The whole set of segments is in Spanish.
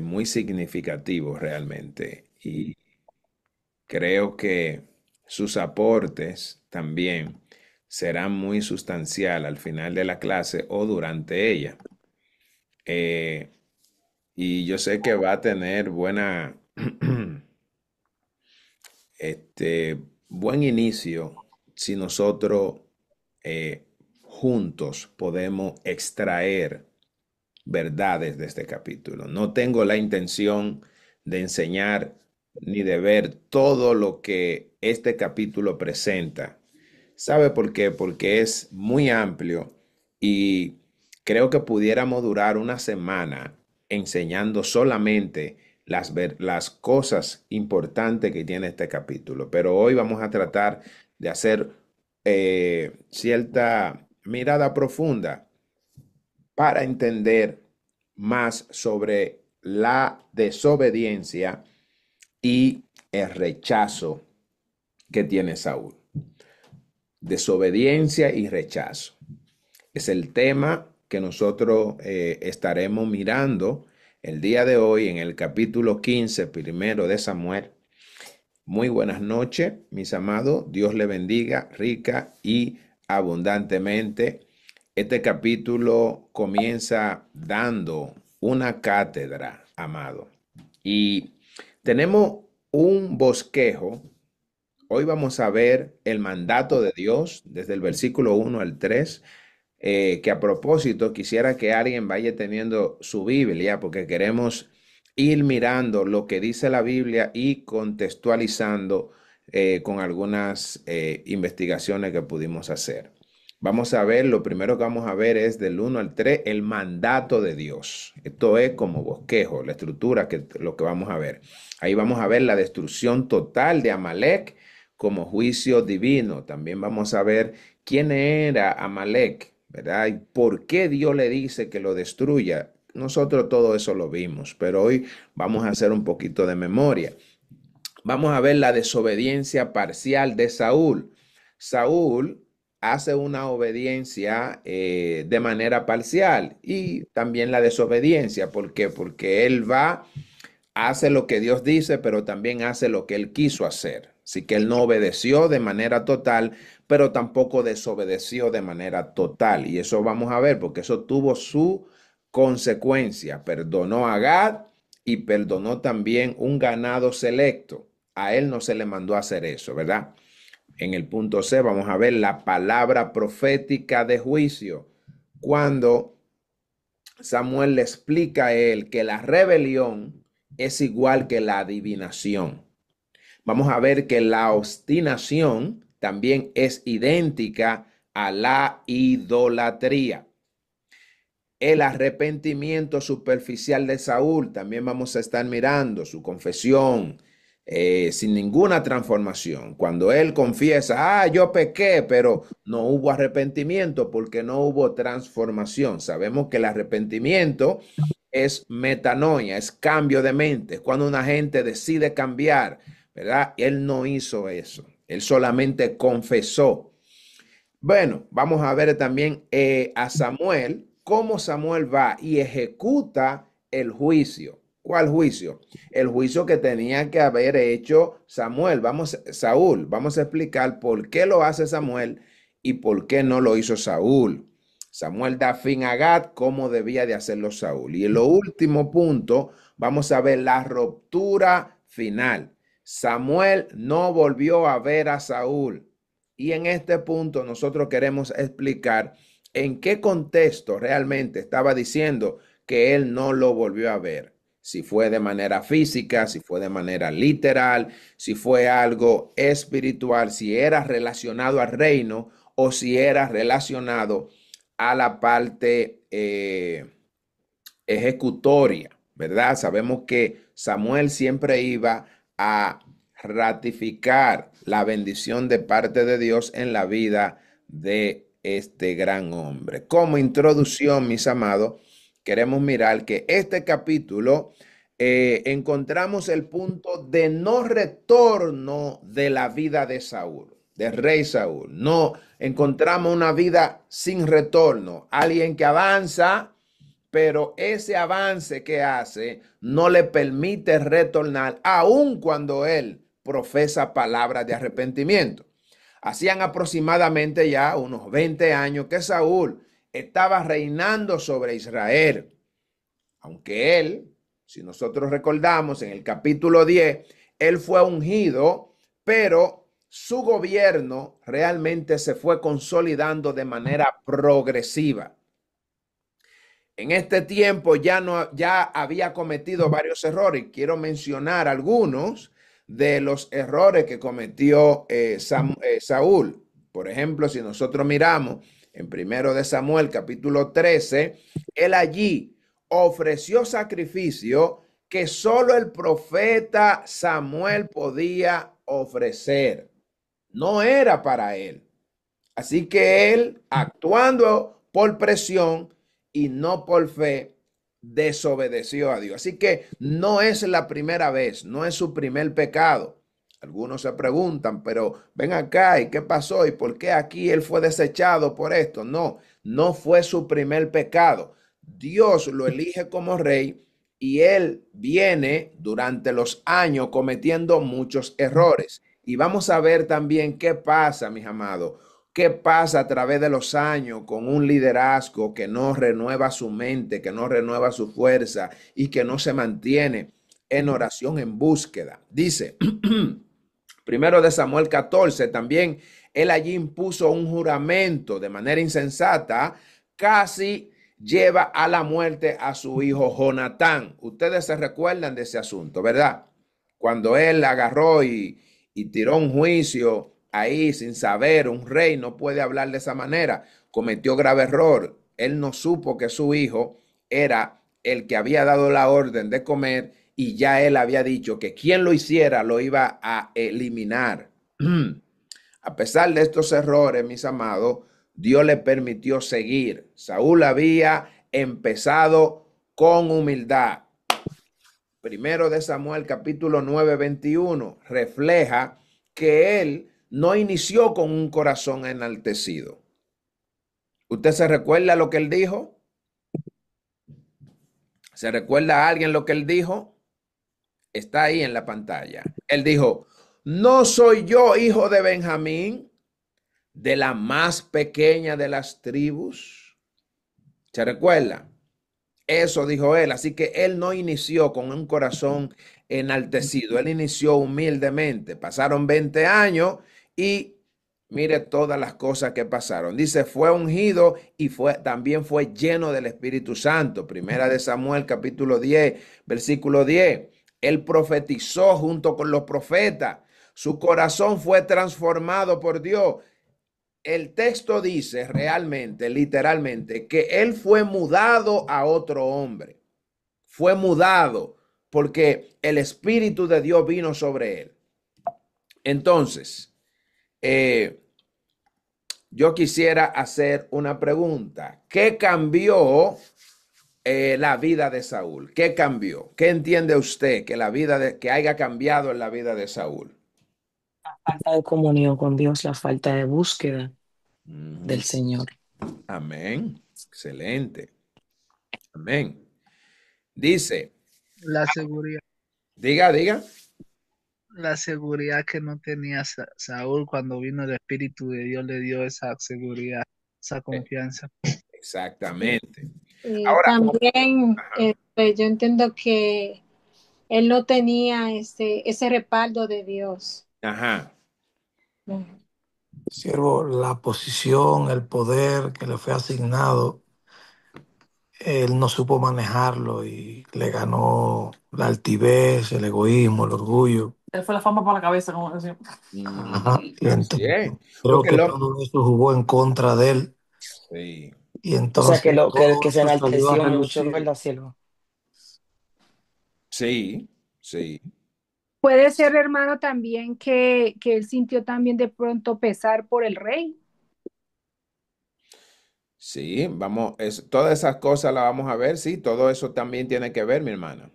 muy significativo realmente. Y creo que sus aportes también serán muy sustancial al final de la clase o durante ella. Eh, y yo sé que va a tener buen inicio si nosotros juntos podemos extraer verdades de este capítulo. No tengo la intención de enseñar ni de ver todo lo que este capítulo presenta. ¿Sabe por qué? Porque es muy amplio y creo que pudiéramos durar una semana enseñando solamente las cosas importantes que tiene este capítulo. Pero hoy vamos a tratar de hacer cierta mirada profunda para entender más sobre la desobediencia y el rechazo que tiene Saúl. Desobediencia y rechazo. Es el tema que nosotros estaremos mirando el día de hoy en el capítulo 15, primero de Samuel. Muy buenas noches, mis amados. Dios le bendiga rica y abundantemente. Este capítulo comienza dando una cátedra, amado. Y tenemos un bosquejo. Hoy vamos a ver el mandato de Dios desde el versículo 1 al 3, que a propósito quisiera que alguien vaya teniendo su Biblia porque queremos ir mirando lo que dice la Biblia y contextualizando con algunas investigaciones que pudimos hacer. Vamos a ver, lo primero que vamos a ver es del 1 al 3 el mandato de Dios. Esto es como bosquejo, la estructura que lo que vamos a ver. Ahí vamos a ver la destrucción total de Amalek como juicio divino. También vamos a ver quién era Amalek, ¿verdad? Y por qué Dios le dice que lo destruya. Nosotros todo eso lo vimos, pero hoy vamos a hacer un poquito de memoria. Vamos a ver la desobediencia parcial de Saúl. Saúl hace una obediencia de manera parcial y también la desobediencia. ¿Por qué? Porque él va, hace lo que Dios dice, pero también hace lo que él quiso hacer. Así que él no obedeció de manera total, pero tampoco desobedeció de manera total. Y eso vamos a ver, porque eso tuvo su consecuencia. Perdonó a Gad y perdonó también un ganado selecto. A él no se le mandó a hacer eso, ¿verdad? En el punto C vamos a ver la palabra profética de juicio. Cuando Samuel le explica a él que la rebelión es igual que la adivinación. Vamos a ver que la obstinación también es idéntica a la idolatría. El arrepentimiento superficial de Saúl, también vamos a estar mirando su confesión sin ninguna transformación. Cuando él confiesa, yo pequé, pero no hubo arrepentimiento porque no hubo transformación. Sabemos que el arrepentimiento es metanoia, es cambio de mente, es cuando una gente decide cambiar, ¿verdad? Él no hizo eso, él solamente confesó. Bueno, vamos a ver también a Samuel, cómo Samuel va y ejecuta el juicio. ¿Cuál juicio? El juicio que tenía que haber hecho Samuel. Saúl, vamos a explicar por qué lo hace Samuel y por qué no lo hizo Saúl. Samuel da fin a Gad, cómo debía de hacerlo Saúl. Y en lo último punto, vamos a ver la ruptura final. Samuel no volvió a ver a Saúl. Y en este punto nosotros queremos explicar en qué contexto realmente estaba diciendo que él no lo volvió a ver. Si fue de manera física, si fue de manera literal, si fue algo espiritual, si era relacionado al reino o si era relacionado a la parte ejecutoria, ¿verdad? Sabemos que Samuel siempre iba a ratificar la bendición de parte de Dios en la vida de este gran hombre. Como introducción, mis amados, queremos mirar que este capítulo encontramos el punto de no retorno de la vida de Saúl, del rey Saúl. No encontramos una vida sin retorno, alguien que avanza pero ese avance que hace no le permite retornar, aun cuando él profesa palabras de arrepentimiento. Hacían aproximadamente ya unos 20 años que Saúl estaba reinando sobre Israel, aunque él, si nosotros recordamos en el capítulo 10, él fue ungido, pero su gobierno realmente se fue consolidando de manera progresiva. En este tiempo ya había cometido varios errores. Quiero mencionar algunos de los errores que cometió Saúl. Por ejemplo, si nosotros miramos en 1 capítulo 13, él allí ofreció sacrificio que solo el profeta Samuel podía ofrecer. No era para él. Así que él, actuando por presión y no por fe, desobedeció a Dios. Así que no es la primera vez, no es su primer pecado. Algunos se preguntan, pero ven acá, ¿y qué pasó? ¿Y por qué aquí él fue desechado por esto? No, no fue su primer pecado. Dios lo elige como rey y él viene durante los años cometiendo muchos errores. Y vamos a ver también qué pasa, mis amados. ¿Qué pasa a través de los años con un liderazgo que no renueva su mente, que no renueva su fuerza y que no se mantiene en oración, en búsqueda? Dice, 1 Samuel 14, también él allí impuso un juramento de manera insensata, casi lleva a la muerte a su hijo Jonatán. Ustedes se recuerdan de ese asunto, ¿verdad? Cuando él agarró y tiró un juicio ahí sin saber, un rey no puede hablar de esa manera, cometió grave error. Él no supo que su hijo era el que había dado la orden de comer y ya él había dicho que quien lo hiciera lo iba a eliminar. A pesar de estos errores, mis amados, Dios le permitió seguir. Saúl había empezado con humildad. 1 Samuel capítulo 9, 21 refleja que él no inició con un corazón enaltecido. ¿Usted se recuerda lo que él dijo? ¿Se recuerda a alguien lo que él dijo? Está ahí en la pantalla. Él dijo, ¿no soy yo hijo de Benjamín, de la más pequeña de las tribus? ¿Se recuerda? Eso dijo él. Así que él no inició con un corazón enaltecido. Él inició humildemente. Pasaron 20 años y mire todas las cosas que pasaron. Dice, fue ungido y también fue lleno del Espíritu Santo. 1 Samuel capítulo 10, versículo 10. Él profetizó junto con los profetas. Su corazón fue transformado por Dios. El texto dice realmente, literalmente, que él fue mudado a otro hombre. Fue mudado porque el Espíritu de Dios vino sobre él. Entonces, yo quisiera hacer una pregunta. ¿Qué cambió la vida de Saúl? ¿Qué cambió? ¿Qué entiende usted que haya cambiado en la vida de Saúl? Falta de comunión con Dios, la falta de búsqueda Ujú. del Señor. Amén. Excelente. Amén. Dice, La seguridad, diga. la seguridad que no tenía Saúl cuando vino el Espíritu de Dios le dio esa seguridad, esa confianza. Exactamente. Ahora, También ajá, pues yo entiendo que él no tenía ese respaldo de Dios. ajá, Ujú. Siervo, la posición, el poder que le fue asignado, él no supo manejarlo y le ganó la altivez, el egoísmo, el orgullo. Él fue la fama por la cabeza, como decía. Ajá. ujú, Y así entonces es. creo Porque que todo eso jugó en contra de él sí, y O sea, entonces que todo se eso salió a enalteció mucho, relucir. ¿verdad, siervo? sí, sí, Puede ser, hermano, también que él sintió también de pronto pesar por el rey. sí, vamos, todas esas cosas las vamos a ver, sí, todo eso también tiene que ver, mi hermana.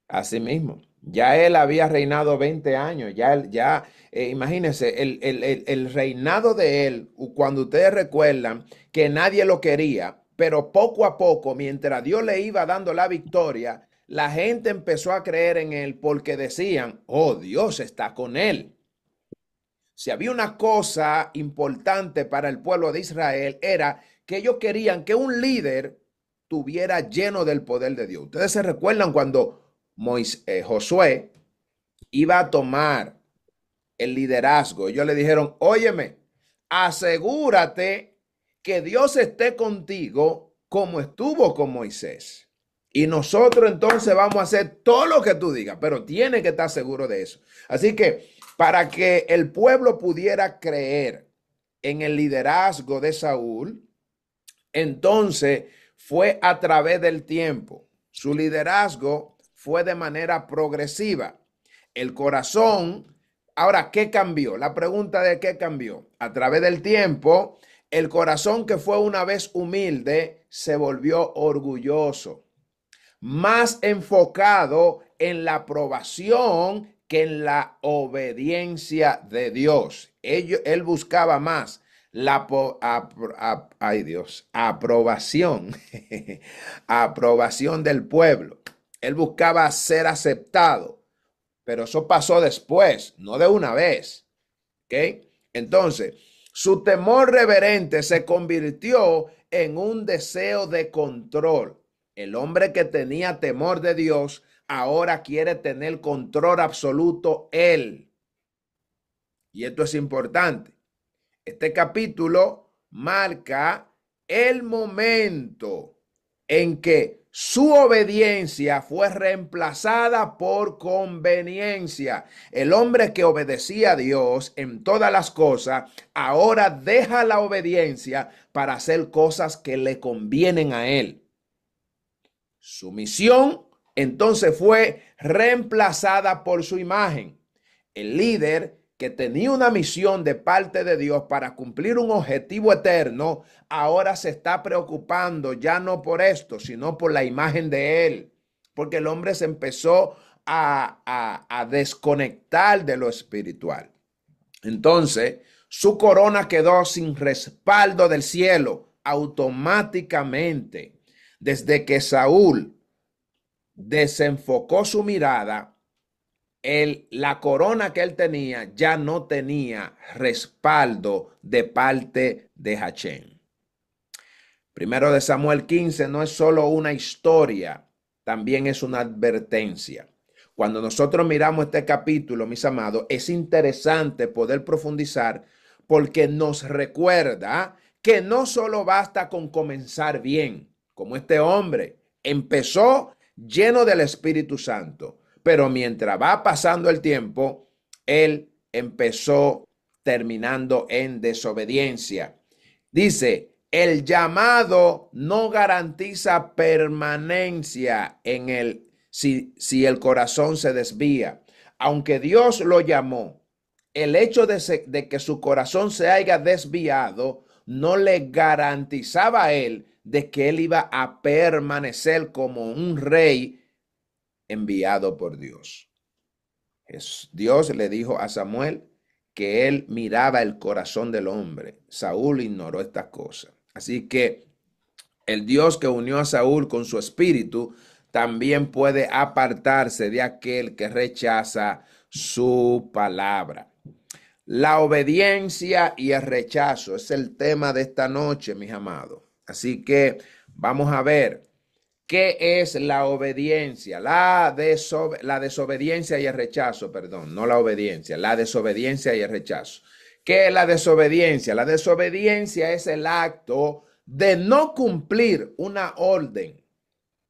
Así mismo. Ya él había reinado 20 años, imagínense, el reinado de él, cuando ustedes recuerdan que nadie lo quería, pero poco a poco, mientras Dios le iba dando la victoria, la gente empezó a creer en él porque decían, oh, Dios está con él. Si había una cosa importante para el pueblo de Israel era que ellos querían que un líder estuviera lleno del poder de Dios. Ustedes se recuerdan cuando Josué iba a tomar el liderazgo. Ellos le dijeron, óyeme, asegúrate que Dios esté contigo como estuvo con Moisés. Y nosotros entonces vamos a hacer todo lo que tú digas, pero tiene que estar seguro de eso. Así que para que el pueblo pudiera creer en el liderazgo de Saúl, entonces fue a través del tiempo. Su liderazgo fue de manera progresiva. El corazón, ahora, ¿qué cambió? La pregunta de qué cambió. A través del tiempo, el corazón que fue una vez humilde se volvió orgulloso, más enfocado en la aprobación que en la obediencia de Dios. Él buscaba más la aprobación, aprobación del pueblo. Él buscaba ser aceptado, pero eso pasó después, no de una vez. ¿Ok? Entonces, su temor reverente se convirtió en un deseo de control. El hombre que tenía temor de Dios ahora quiere tener control absoluto él. Y esto es importante. Este capítulo marca el momento en que su obediencia fue reemplazada por conveniencia. El hombre que obedecía a Dios en todas las cosas, ahora deja la obediencia para hacer cosas que le convienen a él. Su misión entonces fue reemplazada por su imagen. El líder que tenía una misión de parte de Dios para cumplir un objetivo eterno, ahora se está preocupando ya no por esto, sino por la imagen de él. Porque el hombre se empezó a desconectar de lo espiritual. Entonces, su corona quedó sin respaldo del cielo automáticamente. Desde que Saúl desenfocó su mirada, la corona que él tenía ya no tenía respaldo de parte de Hachén. Primero de Samuel 15 no es solo una historia, también es una advertencia. Cuando nosotros miramos este capítulo, mis amados, es interesante poder profundizar porque nos recuerda que no solo basta con comenzar bien, como este hombre empezó lleno del Espíritu Santo, pero mientras va pasando el tiempo, él empezó terminando en desobediencia. Dice, el llamado no garantiza permanencia en si el corazón se desvía. Aunque Dios lo llamó, el hecho de que su corazón se haya desviado no le garantizaba a él de que él iba a permanecer como un rey enviado por Dios. Dios le dijo a Samuel que él miraba el corazón del hombre. Saúl ignoró estas cosas. Así que el Dios que unió a Saúl con su espíritu también puede apartarse de aquel que rechaza su palabra. La obediencia y el rechazo es el tema de esta noche, mis amados. Así que vamos a ver qué es la obediencia, la desobediencia y el rechazo, perdón, no la obediencia, la desobediencia y el rechazo. ¿Qué es la desobediencia? La desobediencia es el acto de no cumplir una orden,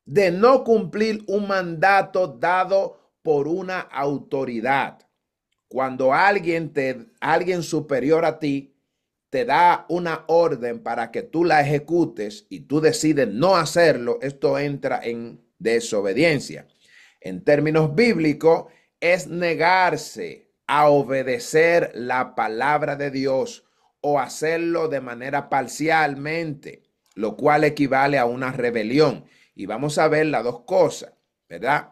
de no cumplir un mandato dado por una autoridad. Cuando alguien superior a ti te da una orden para que tú la ejecutes y tú decides no hacerlo, esto entra en desobediencia. En términos bíblicos, es negarse a obedecer la palabra de Dios o hacerlo de manera parcialmente, lo cual equivale a una rebelión. Y vamos a ver las dos cosas, ¿verdad?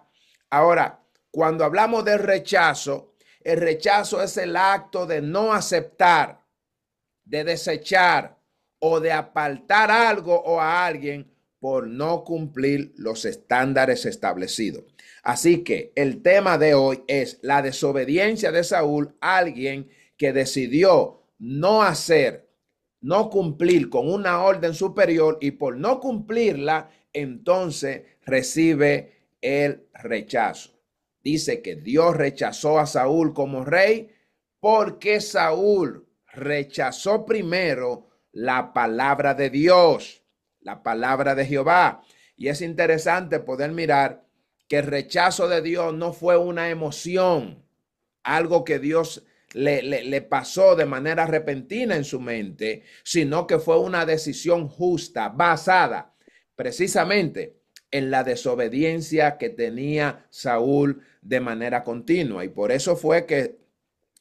Ahora, cuando hablamos de rechazo, el rechazo es el acto de no aceptar, de desechar o de apartar algo o a alguien por no cumplir los estándares establecidos. Así que el tema de hoy es la desobediencia de Saúl, alguien que decidió no hacer, no cumplir con una orden superior y por no cumplirla, entonces recibe el rechazo. Dice que Dios rechazó a Saúl como rey porque Saúl rechazó primero la palabra de Dios, la palabra de Jehová. Y es interesante poder mirar que el rechazo de Dios no fue una emoción, algo que Dios le pasó de manera repentina en su mente, sino que fue una decisión justa, basada precisamente en la desobediencia que tenía Saúl de manera continua. Y por eso fue que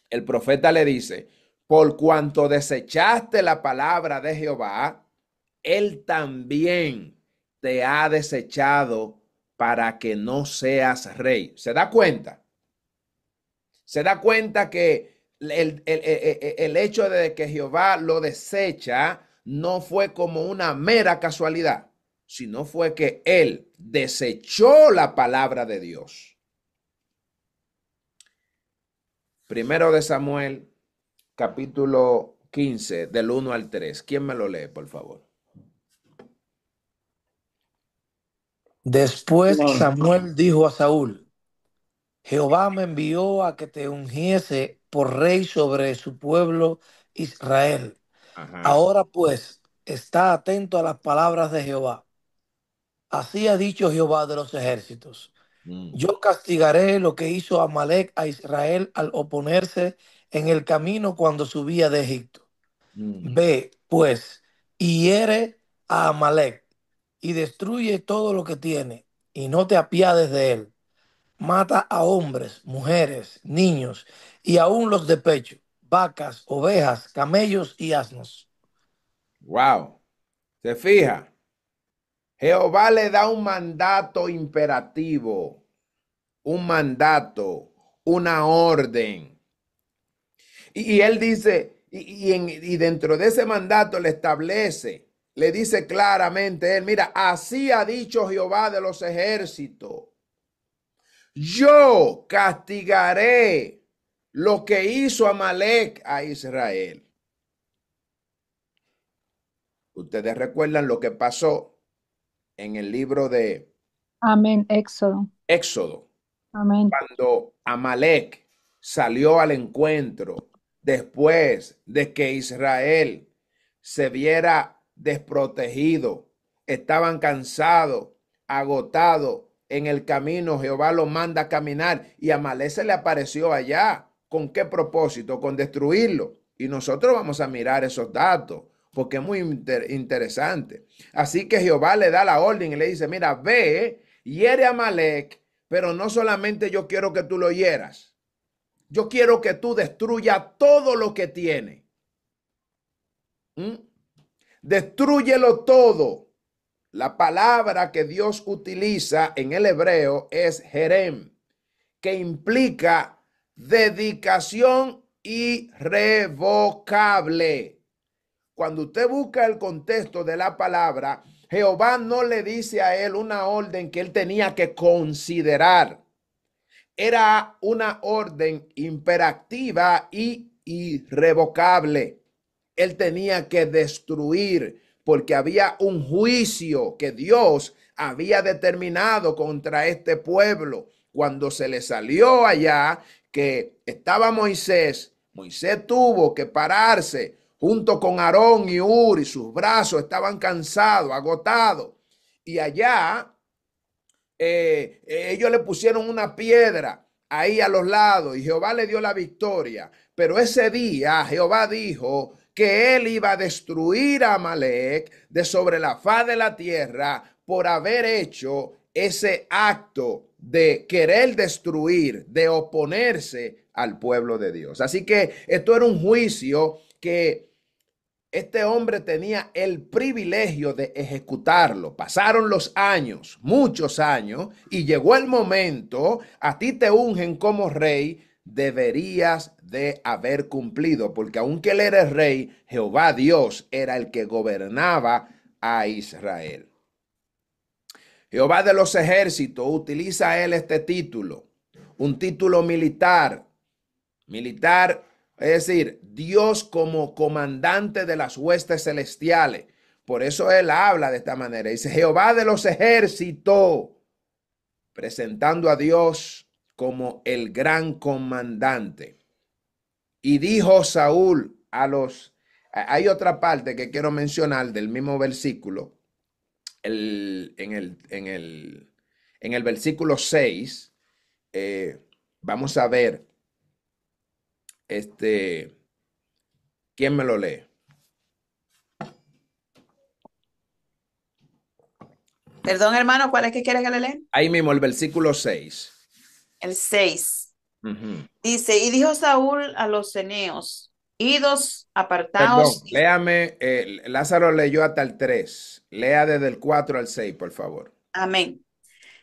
el profeta le dice, por cuanto desechaste la palabra de Jehová, él también te ha desechado para que no seas rey. ¿Se da cuenta? Se da cuenta que el hecho de que Jehová lo desecha no fue como una mera casualidad, sino fue que él desechó la palabra de Dios. Primero de Samuel, capítulo 15, del 1 al 3. ¿Quién me lo lee, por favor? Después Samuel dijo a Saúl: Jehová me envió a que te ungiese por rey sobre su pueblo Israel. Ajá. Ahora pues, está atento a las palabras de Jehová. Así ha dicho Jehová de los ejércitos: Yo castigaré lo que hizo Amalec a Israel al oponerse en el camino cuando subía de Egipto. Ve, pues, y hiere a Amalec, y destruye todo lo que tiene, y no te apiades de él. Mata a hombres, mujeres, niños, y aun los de pecho, vacas, ovejas, camellos y asnos. Wow. ¿Se fija? Jehová le da un mandato imperativo, un mandato, una orden. Y él dice, y dentro de ese mandato le establece, le dice claramente él, mira, así ha dicho Jehová de los ejércitos. Yo castigaré lo que hizo Amalec a Israel. Ustedes recuerdan lo que pasó en el libro de Amén. Éxodo. Éxodo, Amén. cuando Amalec salió al encuentro después de que Israel se viera desprotegido, estaban cansados, agotados en el camino, Jehová los manda a caminar y Amalec se le apareció allá. ¿Con qué propósito? Con destruirlo. Y nosotros vamos a mirar esos datos porque es muy interesante. Así que Jehová le da la orden y le dice, mira, ve, hiere a Amalec, pero no solamente yo quiero que tú lo hieras, yo quiero que tú destruyas todo lo que tiene. Destrúyelo todo. La palabra que Dios utiliza en el hebreo es jerem, que implica dedicación irrevocable. Cuando usted busca el contexto de la palabra, Jehová no le dice a él una orden que él tenía que considerar. Era una orden imperativa y irrevocable. Él tenía que destruir porque había un juicio que Dios había determinado contra este pueblo. Cuando se le salió allá que estaba Moisés tuvo que pararse junto con Aarón y Hur, y sus brazos estaban cansados, agotados. Y allá ellos le pusieron una piedra ahí a los lados y Jehová le dio la victoria. Pero ese día Jehová dijo que él iba a destruir a Amalec de sobre la faz de la tierra por haber hecho ese acto de querer destruir, de oponerse al pueblo de Dios. Así que esto era un juicio que este hombre tenía el privilegio de ejecutarlo. Pasaron los años, muchos años, y llegó el momento, a ti te ungen como rey, deberías de haber cumplido, porque aunque él era el rey, Jehová Dios era el que gobernaba a Israel. Jehová de los ejércitos utiliza él este título, un título militar, es decir, Dios como comandante de las huestes celestiales. Por eso él habla de esta manera. Dice Jehová de los ejércitos, presentando a Dios como el gran comandante. Y dijo Saúl a los... Hay otra parte que quiero mencionar del mismo versículo. En el versículo 6, vamos a ver, ¿quién me lo lee? Perdón, hermano, ¿cuál es que quiere que le lea? Ahí mismo, el versículo 6. El 6. Uh-huh. Dice, y dijo Saúl a los ceneos, idos, Perdón, apartaos. léame, Lázaro leyó hasta el 3. Lea desde el 4 al 6, por favor. Amén.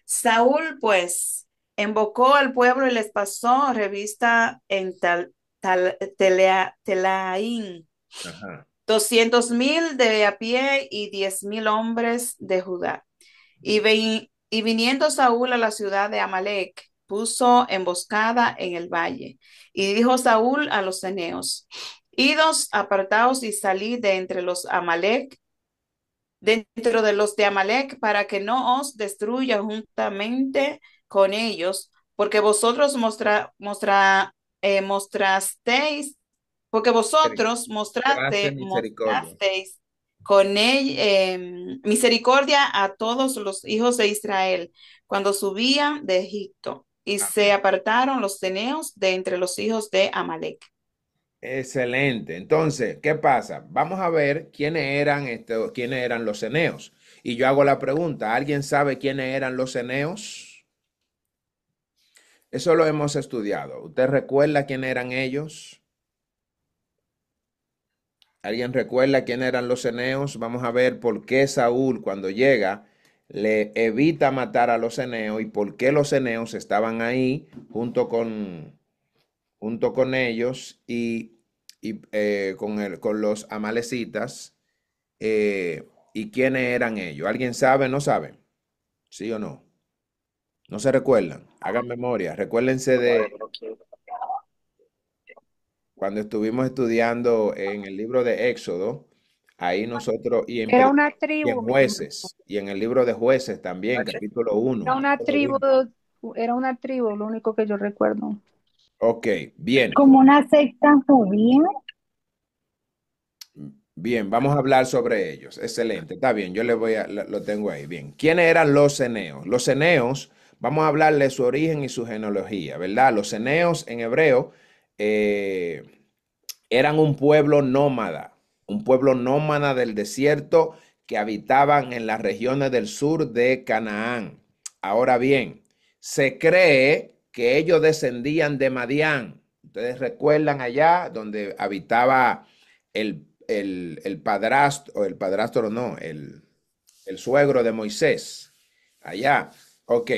Saúl, pues, invocó al pueblo y les pasó revista en Telaín, Ajá. 200,000 de a pie y 10,000 hombres de Judá. Y viniendo Saúl a la ciudad de Amalec, puso emboscada en el valle. Y dijo Saúl a los ceneos, idos, apartaos y salid de entre los Amalec, dentro de los de Amalec, para que no os destruya juntamente con ellos, porque vosotros mostrasteis, porque vosotros Gracias, misericordia. mostrasteis con él misericordia a todos los hijos de Israel cuando subían de Egipto, y se apartaron los ceneos de entre los hijos de Amalec. Excelente. Entonces, ¿qué pasa? Vamos a ver quiénes eran los ceneos. Y yo hago la pregunta, ¿alguien sabe quiénes eran los ceneos? Eso lo hemos estudiado. ¿Usted recuerda quiénes eran ellos? ¿Alguien recuerda quiénes eran los ceneos? Vamos a ver por qué Saúl, cuando llega, le evita matar a los ceneos y por qué los ceneos estaban ahí junto con ellos y con los amalecitas. ¿Y quiénes eran ellos? ¿Alguien sabe? ¿No sabe? ¿Sí o no? ¿No se recuerdan? Hagan memoria. Recuérdense de cuando estuvimos estudiando en el libro de Éxodo, ahí nosotros, Era una y en tribu, Jueces, y en el libro de Jueces también, capítulo 1. era una tribu, lo único que yo recuerdo. Ok, bien. Como una secta judía. Bien, vamos a hablar sobre ellos. Excelente, está bien, yo lo tengo ahí. Bien, ¿quiénes eran los ceneos? Los ceneos, vamos a hablarle de su origen y su genealogía, ¿verdad? Los ceneos en hebreo eran un pueblo nómada del desierto que habitaban en las regiones del sur de Canaán. Ahora bien, se cree que ellos descendían de Madián. Ustedes recuerdan allá donde habitaba el suegro de Moisés, allá, ok,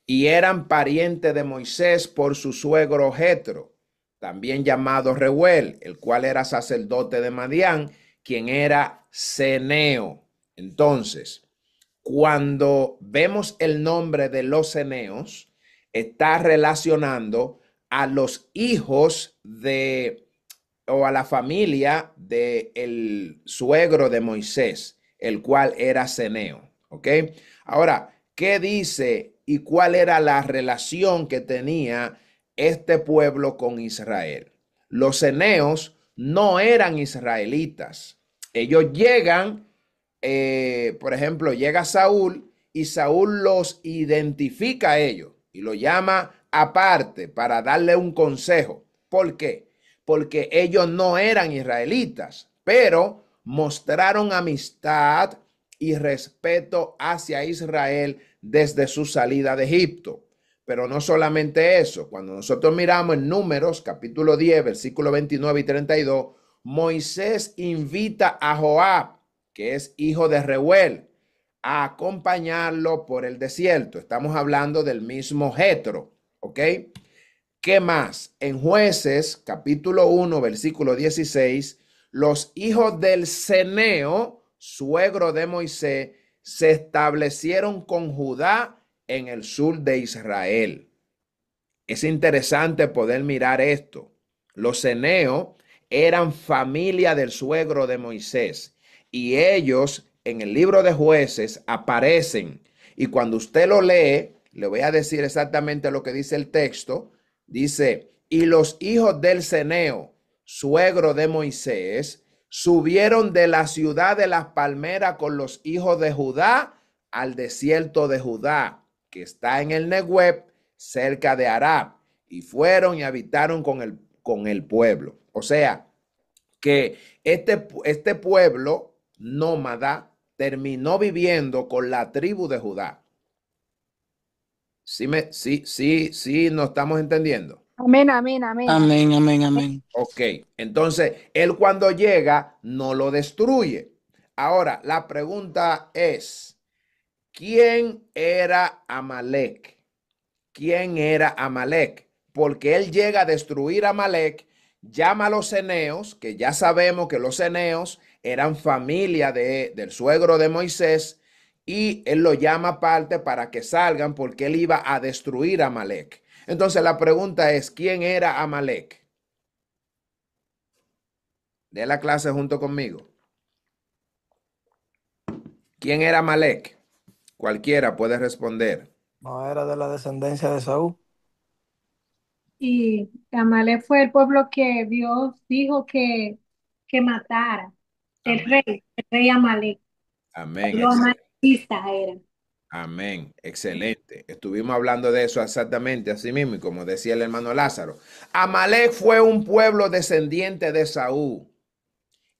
y eran parientes de Moisés por su suegro Jetro, también llamado Reuel, el cual era sacerdote de Madián, quien era ceneo. Entonces, cuando vemos el nombre de los ceneos, está relacionando a los hijos o a la familia del suegro de Moisés, el cual era ceneo. ¿Ok? Ahora, ¿qué dice y cuál era la relación que tenía este pueblo con Israel? Los ceneos no eran israelitas. Ellos llegan, por ejemplo, llega Saúl y Saúl los identifica a ellos y lo llama aparte para darle un consejo. ¿Por qué? Porque ellos no eran israelitas, pero mostraron amistad y respeto hacia Israel desde su salida de Egipto. Pero no solamente eso, cuando nosotros miramos en Números, capítulo 10, versículos 29 y 32, Moisés invita a Joab, que es hijo de Reuel, a acompañarlo por el desierto. Estamos hablando del mismo Jetro, ¿ok? ¿Qué más? En Jueces, capítulo 1, versículo 16, los hijos del Ceneo, suegro de Moisés, se establecieron con Judá en el sur de Israel. Es interesante poder mirar esto. Los ceneos eran familia del suegro de Moisés y ellos en el libro de Jueces aparecen. Y cuando usted lo lee, le voy a decir exactamente lo que dice el texto. Dice, y los hijos del ceneo, suegro de Moisés, subieron de la ciudad de las palmeras con los hijos de Judá al desierto de Judá, que está en el Negueb, cerca de Arab, y fueron y habitaron con el pueblo. O sea, que este pueblo nómada terminó viviendo con la tribu de Judá. Sí, nos estamos entendiendo. Amén, amén, amén. Amén, amén, amén. Ok, entonces él cuando llega no lo destruye. Ahora, la pregunta es, ¿quién era Amalek? ¿Quién era Amalek? Porque él llega a destruir a Amalek, llama a los ceneos, que ya sabemos que los ceneos eran familia del suegro de Moisés, y él lo llama aparte para que salgan porque él iba a destruir a Amalek. Entonces la pregunta es, ¿quién era Amalek? De la clase junto conmigo. ¿Quién era Amalek? Cualquiera puede responder. No era de la descendencia de Saúl. Y Amalek fue el pueblo que Dios dijo que matara. Amén. El rey Amalek. Amén. Los amalecistas eran. Amén, excelente. Estuvimos hablando de eso exactamente así mismo, y como decía el hermano Lázaro, Amalek fue un pueblo descendiente de Saúl.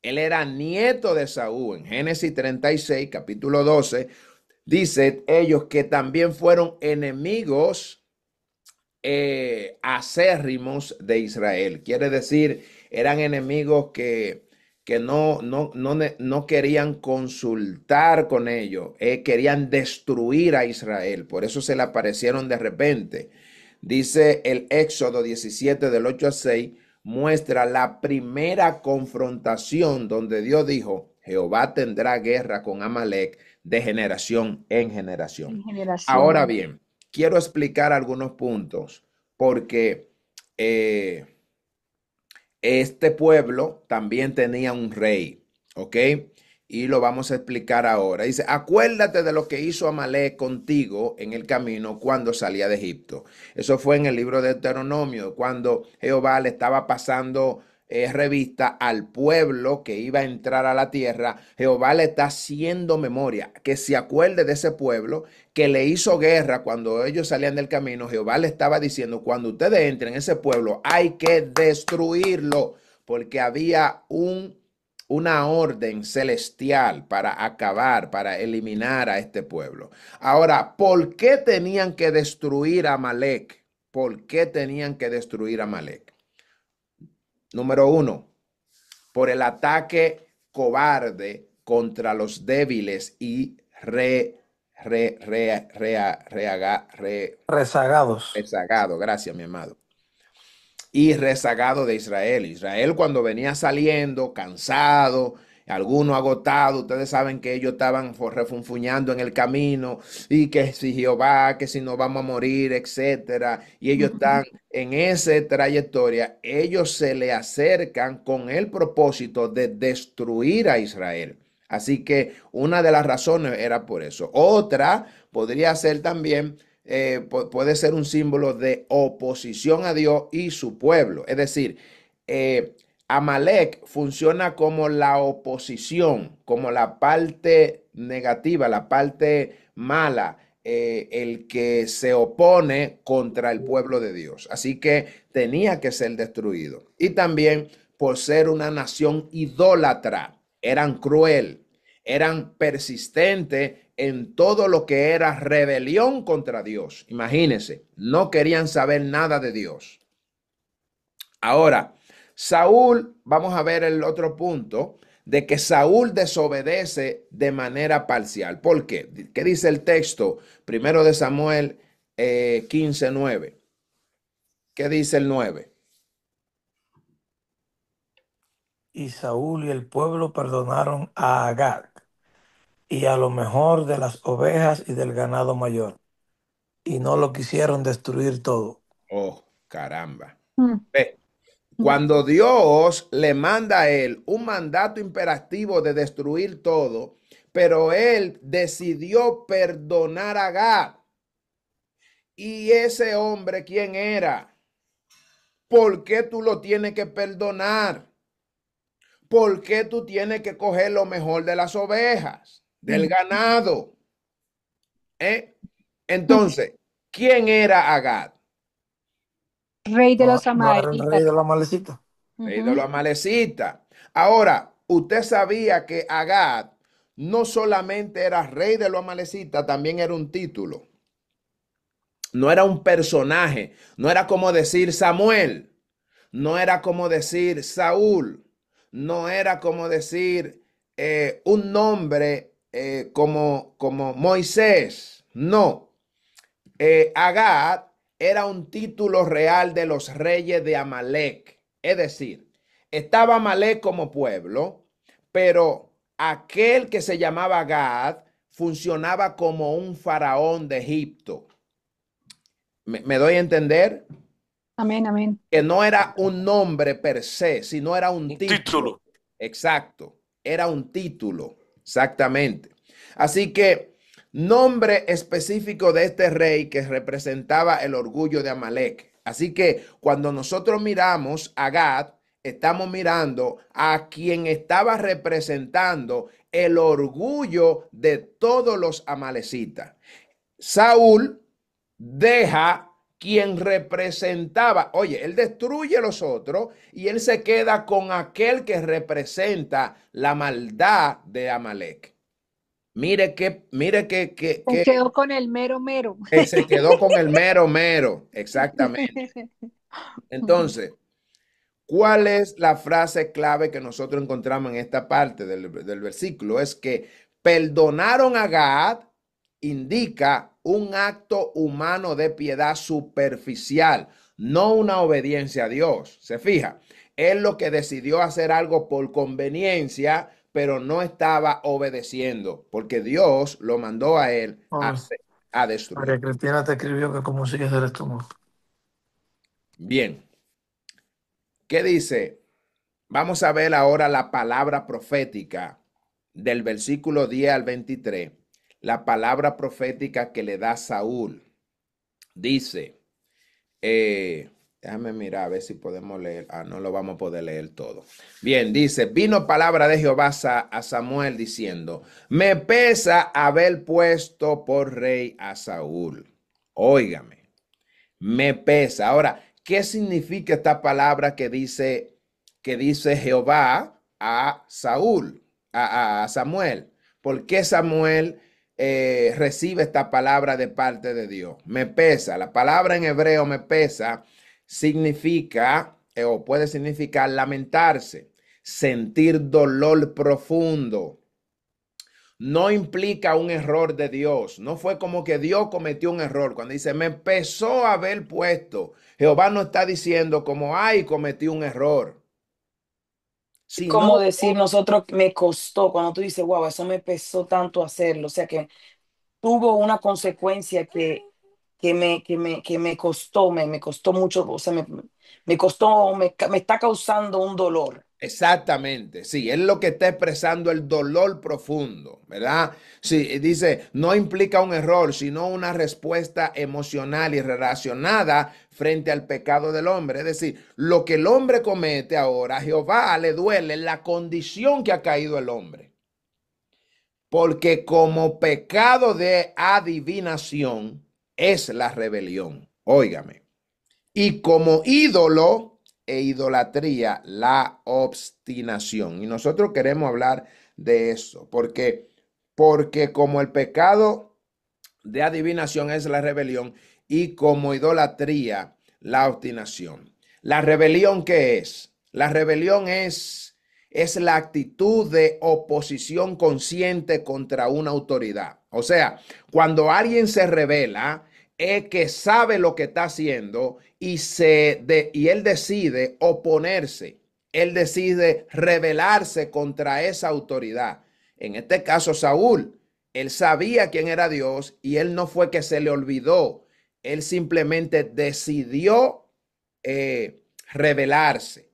Él era nieto de Saúl. En Génesis 36, capítulo 12, dice ellos que también fueron enemigos acérrimos de Israel. Quiere decir, eran enemigos que no querían consultar con ellos, querían destruir a Israel. Por eso se le aparecieron de repente. Dice el Éxodo 17 del 8 al 6, muestra la primera confrontación donde Dios dijo, Jehová tendrá guerra con Amalek de generación en generación. En generación. Ahora bien, quiero explicar algunos puntos porque este pueblo también tenía un rey, ¿ok? Y lo vamos a explicar ahora. Dice, acuérdate de lo que hizo Amalek contigo en el camino cuando salía de Egipto. Eso fue en el libro de Deuteronomio, cuando Jehová le estaba pasando revista al pueblo que iba a entrar a la tierra. Jehová le está haciendo memoria, que se acuerde de ese pueblo que le hizo guerra cuando ellos salían del camino. Jehová le estaba diciendo, cuando ustedes entren en ese pueblo, hay que destruirlo, porque había una orden celestial para acabar, para eliminar a este pueblo. Ahora, ¿por qué tenían que destruir a Amalek? ¿Por qué tenían que destruir a Amalek? Número uno, por el ataque cobarde contra los débiles y Rezagados. rezagado, gracias, mi amado. Y rezagado de Israel. Israel cuando venía saliendo, cansado, algunos agotados, ustedes saben que ellos estaban refunfuñando en el camino y que si Jehová, que si no vamos a morir, etcétera. Y ellos están en esa trayectoria, ellos se le acercan con el propósito de destruir a Israel. Así que una de las razones era por eso. Otra podría ser también puede ser un símbolo de oposición a Dios y su pueblo. Es decir, Amalek funciona como la oposición, como la parte negativa, la parte mala, el que se opone contra el pueblo de Dios. Así que tenía que ser destruido. Y también por ser una nación idólatra, eran cruel, eran persistentes en todo lo que era rebelión contra Dios. Imagínense, no querían saber nada de Dios. Ahora, Saúl, vamos a ver el otro punto, de que Saúl desobedece de manera parcial. ¿Por qué? ¿Qué dice el texto? Primero de Samuel 15:9. ¿Qué dice el 9? Y Saúl y el pueblo perdonaron a Agag y a lo mejor de las ovejas y del ganado mayor, y no lo quisieron destruir todo. Oh, caramba. Mm, Ve, cuando Dios le manda a él un mandato imperativo de destruir todo, pero él decidió perdonar a Agag. ¿Y ese hombre quién era? ¿Por qué tú lo tienes que perdonar? ¿Por qué tú tienes que coger lo mejor de las ovejas, del ganado? Entonces, ¿quién era Agag? Rey de los No era el rey amalequitas. de la malecita. Rey de los amalecitas. Ahora, usted sabía que Agag no solamente era rey de los amalecitas, también era un título. No era un personaje. No era como decir Samuel. No era como decir Saúl. No era como decir un nombre como Moisés. No. Agag era un título real de los reyes de Amalek. Es decir, estaba Amalek como pueblo, pero aquel que se llamaba Agag funcionaba como un faraón de Egipto. ¿Me doy a entender? Amén, amén. Que no era un nombre per se, sino era un título. Exacto, era un título, exactamente. Así que nombre específico de este rey que representaba el orgullo de Amalek. Así que cuando nosotros miramos a Gad, estamos mirando a quien estaba representando el orgullo de todos los amalecitas. Saúl deja quien representaba, oye, él destruye a los otros y él se queda con aquel que representa la maldad de Amalek. Mire que Se quedó con el mero mero. se quedó con el mero mero, exactamente. Entonces, ¿cuál es la frase clave que nosotros encontramos en esta parte del versículo? Es que perdonaron a Gad, indica un acto humano de piedad superficial, no una obediencia a Dios. ¿Se fija? Él lo que decidió hacer algo por conveniencia, pero no estaba obedeciendo, porque Dios lo mandó a él a destruir. María Cristina te escribió que como sigues eres tú. Bien, ¿qué dice? Vamos a ver ahora la palabra profética del versículo 10 al 23. La palabra profética que le da Saúl. Dice, déjame mirar a ver si podemos leer. No lo vamos a poder leer todo. Bien, dice, vino palabra de Jehová a Samuel diciendo, me pesa haber puesto por rey a Saúl. Óigame, me pesa. Ahora, ¿qué significa esta palabra que dice Jehová a Saúl, a Samuel? ¿Por qué Samuel recibe esta palabra de parte de Dios? Me pesa. La palabra en hebreo me pesa significa o puede significar lamentarse, sentir dolor profundo. No implica un error de Dios. No fue como que Dios cometió un error. Cuando dice, me pesó haber puesto. Jehová no está diciendo como, ay, cometí un error. Como decir nosotros, me costó, cuando tú dices, wow, eso me pesó tanto hacerlo. O sea que tuvo una consecuencia que me costó, me costó mucho, o sea, me costó, me está causando un dolor. Exactamente, sí, es lo que está expresando el dolor profundo, ¿verdad? Sí, dice, no implica un error, sino una respuesta emocional y relacionada frente al pecado del hombre. Es decir, lo que el hombre comete ahora, a Jehová le duele la condición que ha caído el hombre. Porque como pecado de adivinación es la rebelión, óigame, y como ídolo e idolatría, la obstinación. Y nosotros queremos hablar de eso, porque como el pecado de adivinación es la rebelión y como idolatría, la obstinación. ¿La rebelión qué es? La rebelión es la actitud de oposición consciente contra una autoridad. O sea, cuando alguien se rebela, es que sabe lo que está haciendo y él decide oponerse. Él decide rebelarse contra esa autoridad. En este caso, Saúl, él sabía quién era Dios y él no fue que se le olvidó. Él simplemente decidió rebelarse.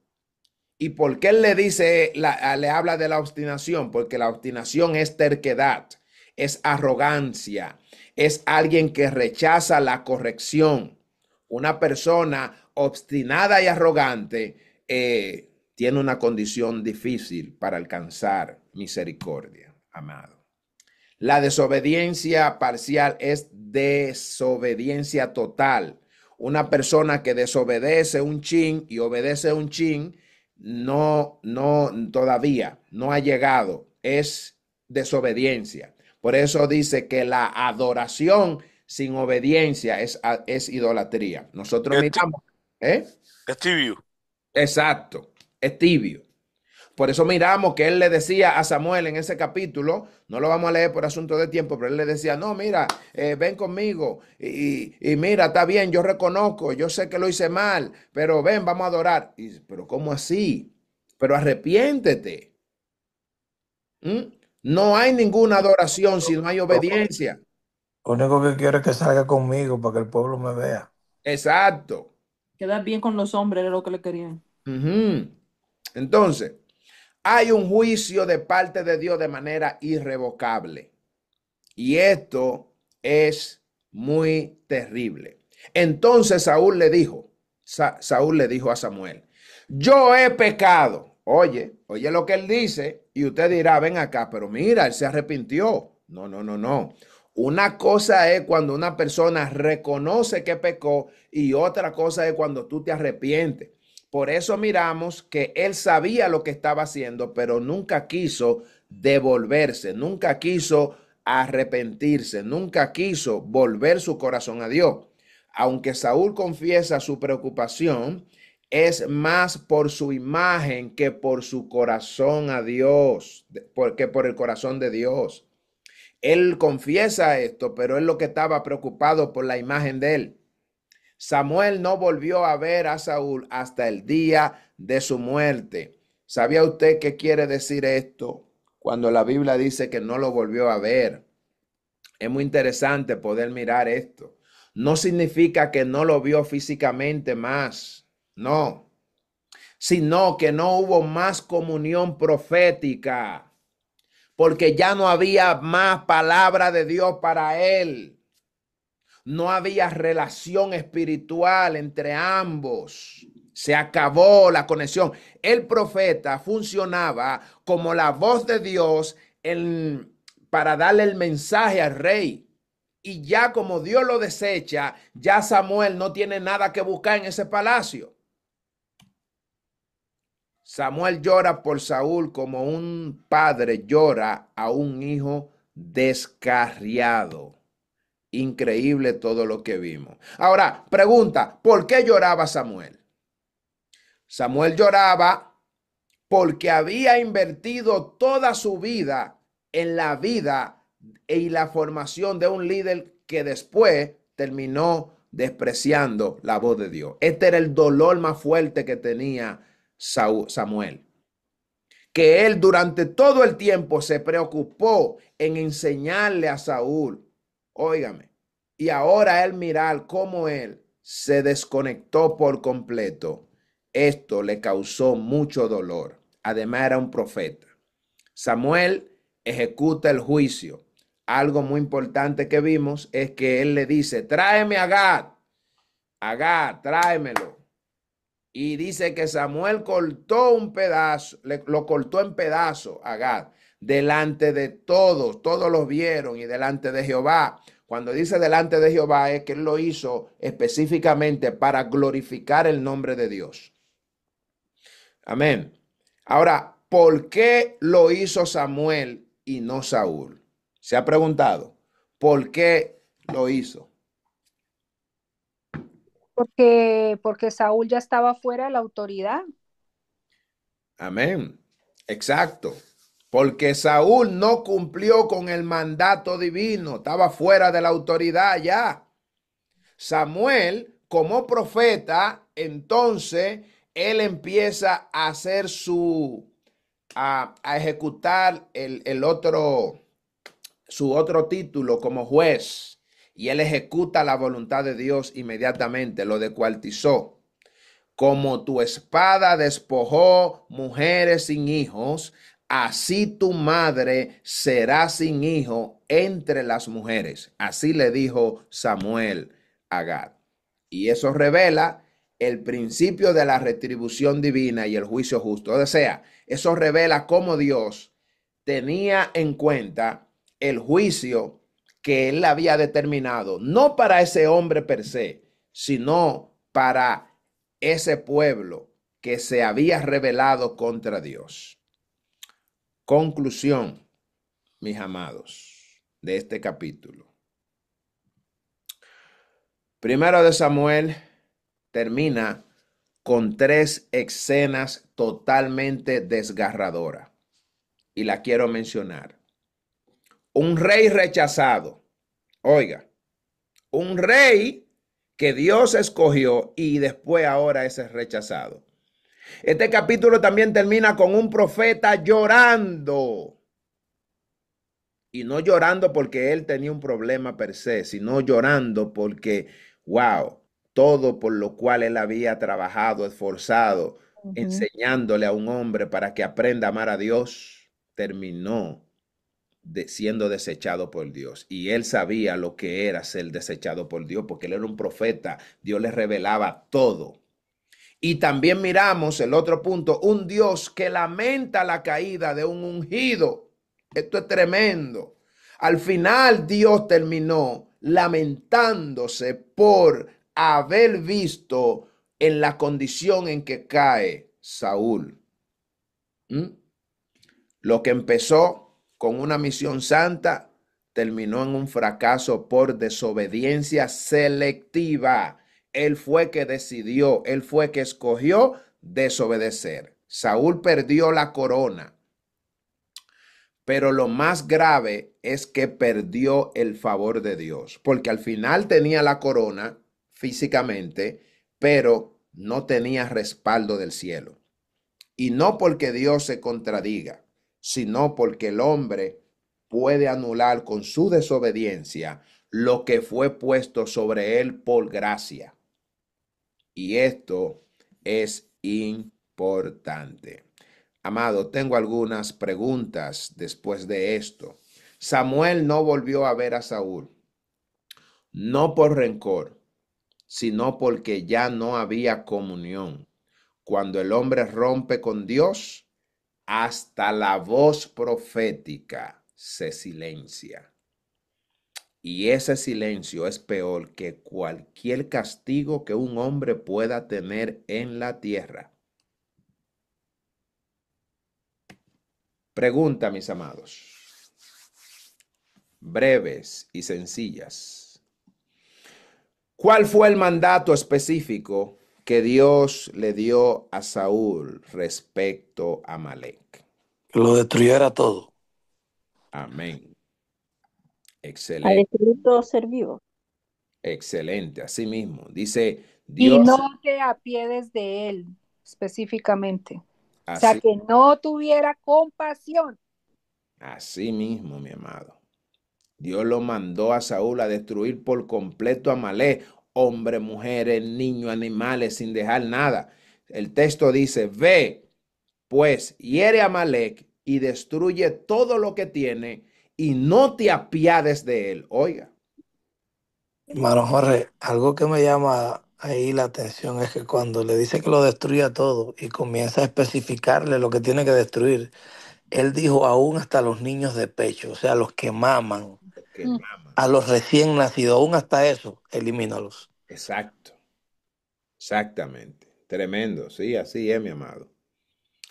¿Y por qué él le dice, le habla de la obstinación? Porque la obstinación es terquedad, es arrogancia, es alguien que rechaza la corrección. Una persona obstinada y arrogante tiene una condición difícil para alcanzar misericordia, amado. La desobediencia parcial es desobediencia total. Una persona que desobedece un chin y obedece un chin, todavía no ha llegado. Es desobediencia. Por eso dice que la adoración sin obediencia es idolatría. Nosotros miramos, Es tibio. Exacto, es tibio. Por eso miramos que él le decía a Samuel en ese capítulo, no lo vamos a leer por asunto de tiempo, pero él le decía, no, mira, ven conmigo y mira, está bien, yo reconozco, yo sé que lo hice mal, pero ven, vamos a adorar. Pero ¿cómo así? Pero arrepiéntete. No hay ninguna adoración si no hay obediencia. Lo único que quiero es que salga conmigo para que el pueblo me vea. Exacto. Quedar bien con los hombres era lo que le querían. Entonces, hay un juicio de parte de Dios de manera irrevocable. Y esto es muy terrible. Entonces Saúl le dijo a Samuel, yo he pecado. Oye lo que él dice y usted dirá, ven acá, pero mira, él se arrepintió. No. Una cosa es cuando una persona reconoce que pecó y otra cosa es cuando tú te arrepientes. Por eso miramos que él sabía lo que estaba haciendo, pero nunca quiso devolverse, nunca quiso arrepentirse, nunca quiso volver su corazón a Dios. Aunque Saúl confiesa su preocupación, es más por su imagen que por su corazón a Dios, que por el corazón de Dios. Él confiesa esto, pero él lo que estaba preocupado por la imagen de él. Samuel no volvió a ver a Saúl hasta el día de su muerte. ¿Sabía usted qué quiere decir esto cuando la Biblia dice que no lo volvió a ver? Es muy interesante poder mirar esto. No significa que no lo vio físicamente más, no, sino que no hubo más comunión profética, porque ya no había más palabra de Dios para él. No había relación espiritual entre ambos. Se acabó la conexión. El profeta funcionaba como la voz de Dios para darle el mensaje al rey. Y ya como Dios lo desecha, ya Samuel no tiene nada que buscar en ese palacio. Samuel llora por Saúl como un padre llora a un hijo descarriado. Increíble todo lo que vimos. Ahora, pregunta, ¿por qué lloraba Samuel? Samuel lloraba porque había invertido toda su vida en la vida y la formación de un líder que después terminó despreciando la voz de Dios. Este era el dolor más fuerte que tenía Samuel. Que él durante todo el tiempo se preocupó en enseñarle a Saúl. Óigame, y ahora él mirar cómo él se desconectó por completo. Esto le causó mucho dolor. Además era un profeta. Samuel ejecuta el juicio. Algo muy importante que vimos es que él le dice, tráeme a Gad. A Gad, tráemelo. Y dice que Samuel cortó un pedazo, lo cortó en pedazos a Gad, delante de todos los vieron y delante de Jehová. Cuando dice delante de Jehová es que él lo hizo específicamente para glorificar el nombre de Dios. Amén. Ahora, ¿por qué lo hizo Samuel y no Saúl? ¿Se ha preguntado? ¿Por qué lo hizo? Porque Saúl ya estaba fuera de la autoridad. Amén. Exacto. Porque Saúl no cumplió con el mandato divino, estaba fuera de la autoridad ya. Samuel, como profeta, entonces él empieza a hacer a ejecutar su otro título como juez, y él ejecuta la voluntad de Dios inmediatamente, lo descuartizó. Como tu espada despojó mujeres sin hijos, así tu madre será sin hijo entre las mujeres. Así le dijo Samuel a Gad. Y eso revela el principio de la retribución divina y el juicio justo. O sea, eso revela cómo Dios tenía en cuenta el juicio que él había determinado, no para ese hombre per se, sino para ese pueblo que se había rebelado contra Dios. Conclusión, mis amados, de este capítulo. Primero de Samuel termina con 3 escenas totalmente desgarradoras, y la quiero mencionar. Un rey rechazado. Oiga, un rey que Dios escogió y después ahora es rechazado. Este capítulo también termina con un profeta llorando. Y no llorando porque él tenía un problema per se, sino llorando porque, wow, todo por lo cual él había trabajado, esforzado, enseñándole a un hombre para que aprenda a amar a Dios, terminó siendo desechado por Dios. Y él sabía lo que era ser desechado por Dios, porque él era un profeta. Dios le revelaba todo. Y también miramos el otro punto, un Dios que lamenta la caída de un ungido. Esto es tremendo. Al final Dios terminó lamentándose por haber visto en la condición en que cae Saúl. Lo que empezó con una misión santa terminó en un fracaso por desobediencia selectiva. Él fue que decidió, él fue que escogió desobedecer. Saúl perdió la corona, pero lo más grave es que perdió el favor de Dios, porque al final tenía la corona físicamente, pero no tenía respaldo del cielo. Y no porque Dios se contradiga, sino porque el hombre puede anular con su desobediencia lo que fue puesto sobre él por gracia. Y esto es importante. Amado, tengo algunas preguntas después de esto. Samuel no volvió a ver a Saúl, no por rencor, sino porque ya no había comunión. Cuando el hombre rompe con Dios, hasta la voz profética se silencia. Y ese silencio es peor que cualquier castigo que un hombre pueda tener en la tierra. Pregunta, mis amados, breves y sencillas. ¿Cuál fue el mandato específico que Dios le dio a Saúl respecto a Amalek? Que lo destruyera todo. Amén. A Excelente. destruir todo ser vivo. Excelente, así mismo. Dice Y Dios. no te apiedes de él específicamente. O sea, Así, que no tuviera compasión. así mismo, mi amado. Dios lo mandó a Saúl a destruir por completo a Amalek, hombres, mujeres, niños, animales, sin dejar nada. El texto dice, ve, pues, hiere a Amalek y destruye todo lo que tiene y no te apiades de él. Oiga. Hermano Jorge, algo que me llama ahí la atención es que cuando le dice que lo destruya todo y comienza a especificarle lo que tiene que destruir, él dijo aún hasta los niños de pecho, o sea, los que maman, Que Mm. mama. a los recién nacidos, aún hasta eso, elimínalos. Exacto. Exactamente. Tremendo. Sí, así es, mi amado.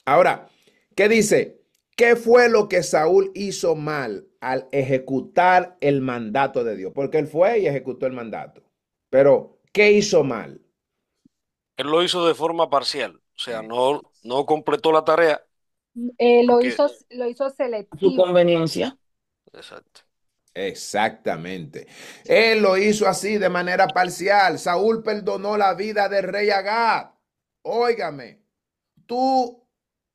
Ahora, ¿qué dice? ¿Qué fue lo que Saúl hizo mal al ejecutar el mandato de Dios? Porque él fue y ejecutó el mandato. Pero, ¿qué hizo mal? Él lo hizo de forma parcial, o sea, no completó la tarea. Lo Porque- hizo Su selectivo. conveniencia. Exacto. Exactamente. Él lo hizo así de manera parcial. Saúl perdonó la vida del rey Agag. Óigame, tú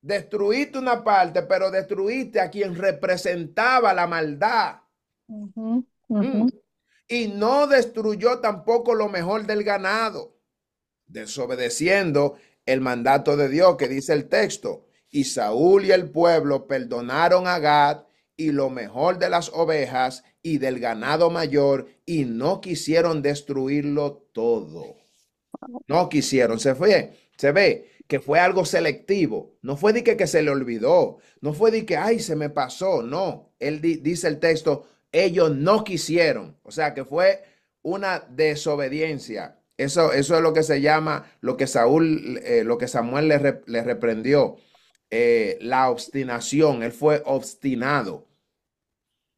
destruiste una parte, pero destruiste a quien representaba la maldad. Ujú, Mm. ujú. Y no destruyó tampoco lo mejor del ganado, desobedeciendo el mandato de Dios que dice el texto. Y Saúl y el pueblo perdonaron a Gad y lo mejor de las ovejas y del ganado mayor, y no quisieron destruirlo todo. No quisieron, se ve que fue algo selectivo. No fue de que se le olvidó, no fue de que, ay, se me pasó. No, él dice el texto, ellos no quisieron. O sea, que fue una desobediencia. Eso es lo que se llama, lo que lo que Samuel le reprendió, la obstinación. Él fue obstinado.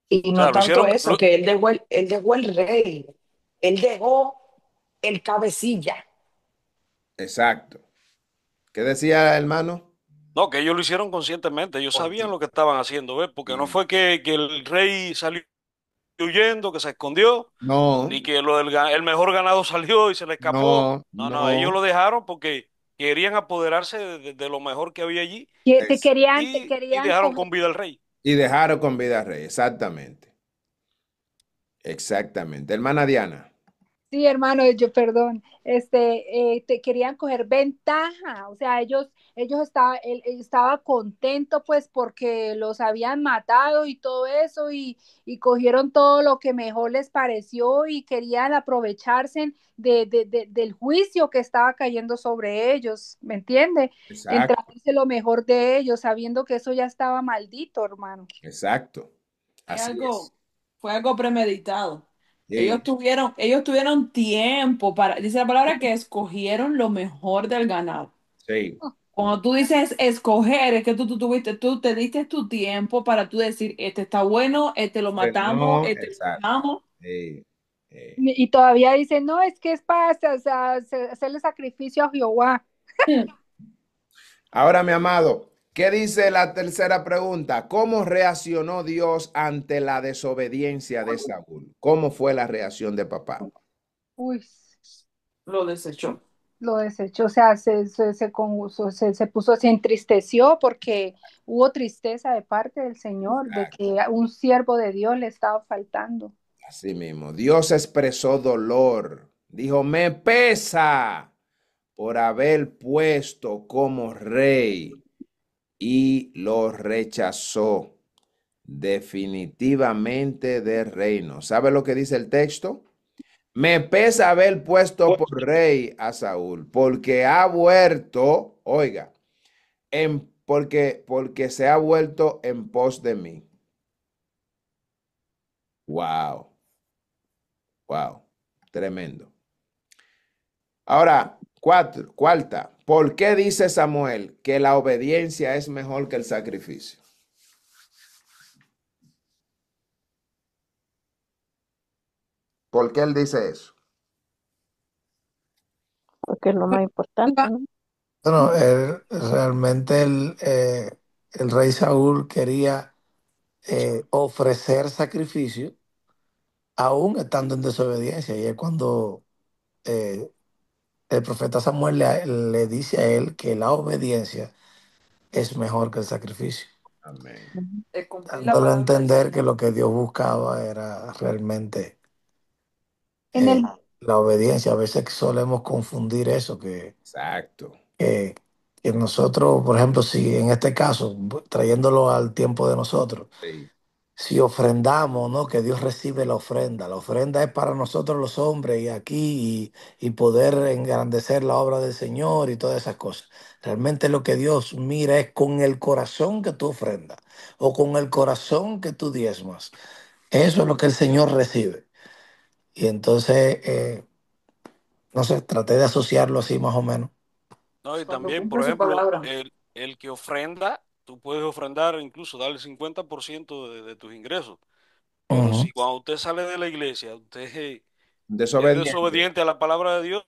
Y O no sea, lo tanto hicieron, eso, que él dejó el rey, él dejó el cabecilla. Exacto. ¿Qué decía, hermano? no, que ellos lo hicieron conscientemente, ellos sabían lo que estaban haciendo, ¿ves? Porque no fue que el rey salió huyendo, que se escondió, No, ni que el mejor ganado salió y se le escapó. no, No, no, ellos no. lo dejaron porque querían apoderarse de lo mejor que había allí Que Es- te y querían dejaron coger. con vida al rey. Y dejaron con vida al rey. Exactamente. Exactamente. Hermana Diana. Sí, hermano, yo perdón, te querían coger ventaja, o sea, ellos él estaba contento pues porque los habían matado y todo eso y cogieron todo lo que mejor les pareció y querían aprovecharse del juicio que estaba cayendo sobre ellos, ¿me entiende? Exacto. Entrarse lo mejor de ellos, sabiendo que eso ya estaba maldito, hermano. Exacto. Es Así es. algo, fue algo premeditado. Sí, Ellos tuvieron tiempo para, dice la palabra que escogieron lo mejor del ganado. sí. Cuando tú dices escoger, es que tú te diste tu tiempo para tú decir, este está bueno, este lo matamos, No, este lo exacto. dejamos. Sí, Y todavía dicen, no, es que es para hacerle sacrificio a Jehová. Ahora, mi amado, ¿qué dice la tercera pregunta? ¿Cómo reaccionó Dios ante la desobediencia de Saúl? ¿Cómo fue la reacción de papá? Uy, Lo desechó. lo desechó, o sea, se entristeció porque hubo tristeza de parte del Señor, de que un siervo de Dios le estaba faltando. Así mismo, Dios expresó dolor. Dijo, me pesa por haber puesto como rey y lo rechazó definitivamente del reino. ¿Sabe lo que dice el texto? Me pesa haber puesto por rey a Saúl, porque ha vuelto, oiga, porque se ha vuelto en pos de mí. Wow, wow, tremendo. Ahora, cuarta, ¿por qué dice Samuel que la obediencia es mejor que el sacrificio? ¿Por qué él dice eso? porque es lo más importante, ¿no? Bueno, realmente el rey Saúl quería ofrecer sacrificio aún estando en desobediencia. Y es cuando eh, el profeta Samuel le dice a él que la obediencia es mejor que el sacrificio, Amén. Ujú. De cumplir la dándole a palabra del entender que Señor. lo que Dios buscaba era realmente En eh, el, la obediencia. A veces solemos confundir eso, Exacto. que, que nosotros, por ejemplo, si en este caso, trayéndolo al tiempo de nosotros, Sí, si ofrendamos, ¿no? Que Dios recibe la ofrenda. La ofrenda es para nosotros los hombres y aquí y poder engrandecer la obra del Señor y todas esas cosas. Realmente lo que Dios mira es con el corazón que tú ofrendas o con el corazón que tú diezmas. Eso es lo que el Señor recibe. Y entonces, no sé, traté de asociarlo así más o menos. ¿No? Y Cuando también, por cumple su ejemplo, palabra. el que ofrenda, tú puedes ofrendar incluso dar el 50% de tus ingresos. Pero Ujú. si cuando usted sale de la iglesia, usted es desobediente. desobediente a la palabra de Dios,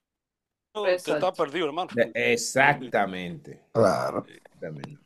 usted está Exacto. perdido, hermano. Exactamente. Claro. Exactamente.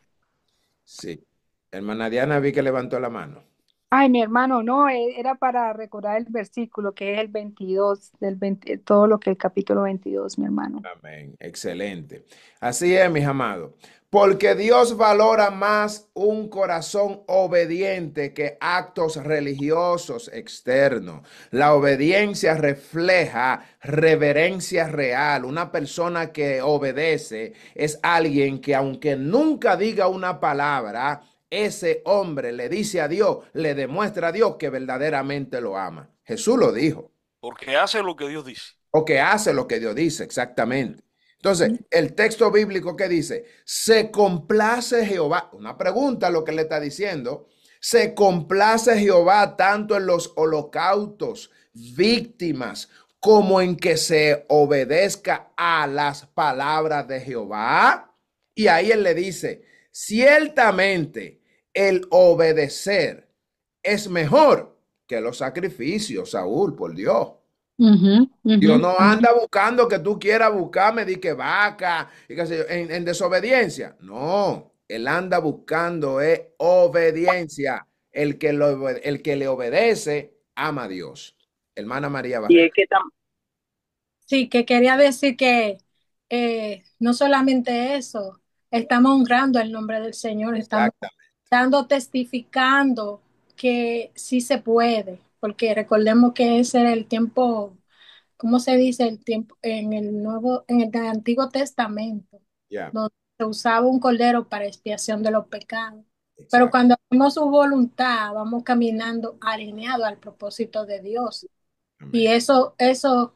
Sí. Hermana Diana vi que levantó la mano. Ay, mi hermano, no, era para recordar el versículo que es el 22 del 20, todo lo que el capítulo 22, mi hermano. Amén. Excelente. Así es, mis amados. Porque Dios valora más un corazón obediente que actos religiosos externos. La obediencia refleja reverencia real. Una persona que obedece es alguien que aunque nunca diga una palabra, ese hombre le dice a Dios, le demuestra a Dios que verdaderamente lo ama. Jesús lo dijo. Porque hace lo que Dios dice. O que hace lo que Dios dice, exactamente. Entonces, el texto bíblico que dice, se complace Jehová, una pregunta lo que le está diciendo, se complace Jehová tanto en los holocaustos, víctimas, como en que se obedezca a las palabras de Jehová. Y ahí él le dice, ciertamente el obedecer es mejor que los sacrificios, Saúl, por Dios. Dios no anda buscando que tú quieras buscarme de que vaca y qué sé yo, en desobediencia. No, él anda buscando obediencia. El que le obedece ama a Dios. Hermana María Y es Barrera. que Sí, que quería decir que no solamente eso, estamos honrando el nombre del Señor, estamos Exactamente. testificando que sí se puede, porque recordemos que ese era el tiempo, ¿cómo se dice? El tiempo en el en el Antiguo Testamento, Ya, donde se usaba un cordero para expiación de los pecados. Pero exacto. cuando hacemos su voluntad, vamos caminando alineado al propósito de Dios. Y Amén. eso